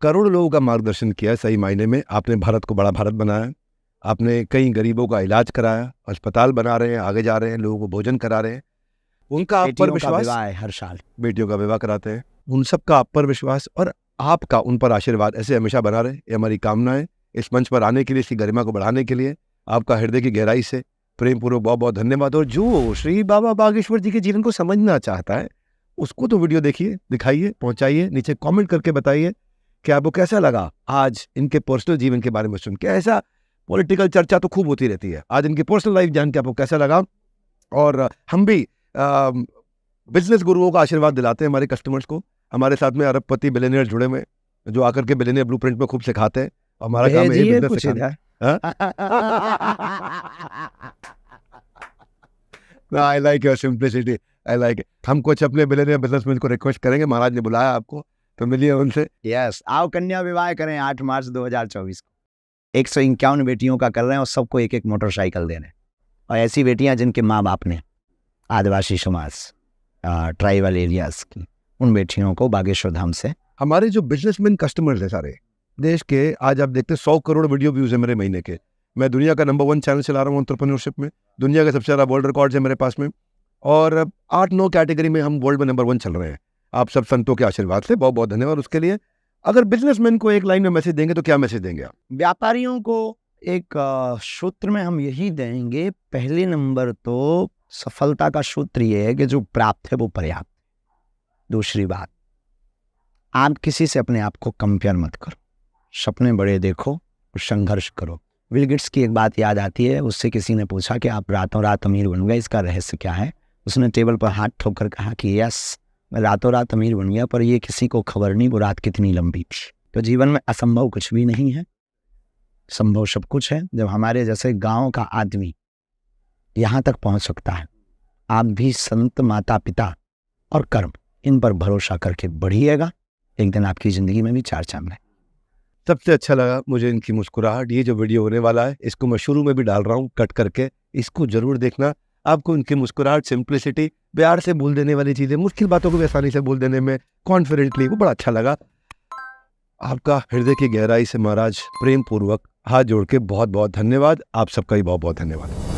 करोड़ों लोगों का मार्गदर्शन किया है। सही मायने में आपने भारत को बड़ा भारत बनाया। आपने कई गरीबों का इलाज कराया, अस्पताल बना रहे हैं, आगे जा रहे हैं, लोगों को भोजन करा रहे हैं। उनका आप पर बेटियों का विश्वास, विवाह है हर साल, बेटियों का विवाह कराते हैं, उन सब का आप पर विश्वास और आपका उन पर आशीर्वाद ऐसे हमेशा बना रहे, ये हमारी कामना है। इस मंच पर आने के लिए, इसकी गरिमा को बढ़ाने के लिए आपका हृदय की गहराई से प्रेम पूर्वक बहुत बहुत धन्यवाद। और जो श्री बाबा बागेश्वर जी के जीवन को समझना चाहता है, उसको तो वीडियो देखिए, दिखाइए, पहुंचाइए, नीचे कमेंट करके बताइए कि आपको कैसा लगा आज इनके पर्सनल जीवन के बारे में सुन के। ऐसा पॉलिटिकल चर्चा तो खूब होती रहती है, आज इनकी पर्सनल लाइफ जान के आपको कैसा लगा। और हम भी बिजनेस गुरुओं का आशीर्वाद दिलाते हैं हमारे कस्टमर्स को। हमारे साथ में अरबपति बिलियनियर जुड़े हुए, जो आकर के बिलियनियर ब्लूप्रिंट में खूब सिखाते हैं। हमारा काम है भेजिए बिजनेस कुछ सिखाना। इधर। I like your simplicity, I like. हम कुछ अपने बिलियनियर बिजनेसमैन को रिक्वेस्ट करेंगे, महाराज ने बुलाया आपको तो मिलिए उनसे। यस, आओ कन्या विवाह करें 8 मार्च 2024 को। 151 बेटियों का कर रहे हैं और सबको एक एक मोटरसाइकिल दे रहे हैं। और ऐसी बेटियां जिनके माँ बाप ने आदिवासी समाज, ट्राइबल एरियाज की, उन बेटियों को बागेश्वर धाम से। हमारे जो बिजनेसमैन कस्टमर्स हैं सारे देश के, आज आप देखते हैं 100 करोड़ वीडियो व्यूज है मेरे महीने के। मैं दुनिया का नंबर 1 चैनल चला रहा हूँ एंटरप्रेन्योरशिप में। दुनिया के सबसे ज़्यादा वर्ल्ड रिकॉर्ड्स है मेरे पास में, और 8-9 कैटेगरी में हम वर्ल्ड में नंबर 1 चल रहे हैं। आप सब संतों के आशीर्वाद से बहुत बहुत धन्यवाद उसके लिए। अगर बिजनेसमैन को एक लाइन में मैसेज देंगे तो क्या मैसेज देंगे आप? व्यापारियों को एक सूत्र में हम यही देंगे। पहले नंबर तो सफलता का सूत्र ये है कि जो प्राप्त है वो पर्याप्त। दूसरी बात, आप किसी से अपने आप को कंपेयर मत करो, सपने बड़े देखो और संघर्ष करो। बिल गेट्स की एक बात याद आती है, उससे किसी ने पूछा कि आप रातों रात अमीर बन गए, इसका रहस्य क्या है? उसने टेबल पर हाथ ठोक कर कहा कि यस, मैं रातों रात अमीर बन गया, पर ये किसी को खबर नहीं वो रात कितनी लंबी थी। तो जीवन में असंभव कुछ भी नहीं है, संभव सब कुछ है। जब हमारे जैसे गांव का आदमी यहाँ तक पहुँच सकता है, आप भी संत, माता पिता और कर्म, इन पर भरोसा करके बढ़िएगा। एक दिन आपकी ज़िंदगी में भी 4 चांद है। सबसे अच्छा लगा मुझे इनकी मुस्कुराहट। ये जो वीडियो होने वाला है, इसको मैं शुरू में भी डाल रहा हूँ कट करके, इसको जरूर देखना। आपको इनकी मुस्कुराहट, सिंप्लिसिटी, प्यार से बोल देने वाली चीज़ें, मुश्किल बातों को भी आसानी से बोल देने में कॉन्फिडेंटली, वो बड़ा अच्छा लगा। आपका हृदय की गहराई से महाराज प्रेम पूर्वक हाथ जोड़ के बहुत बहुत धन्यवाद। आप सबका भी बहुत बहुत धन्यवाद।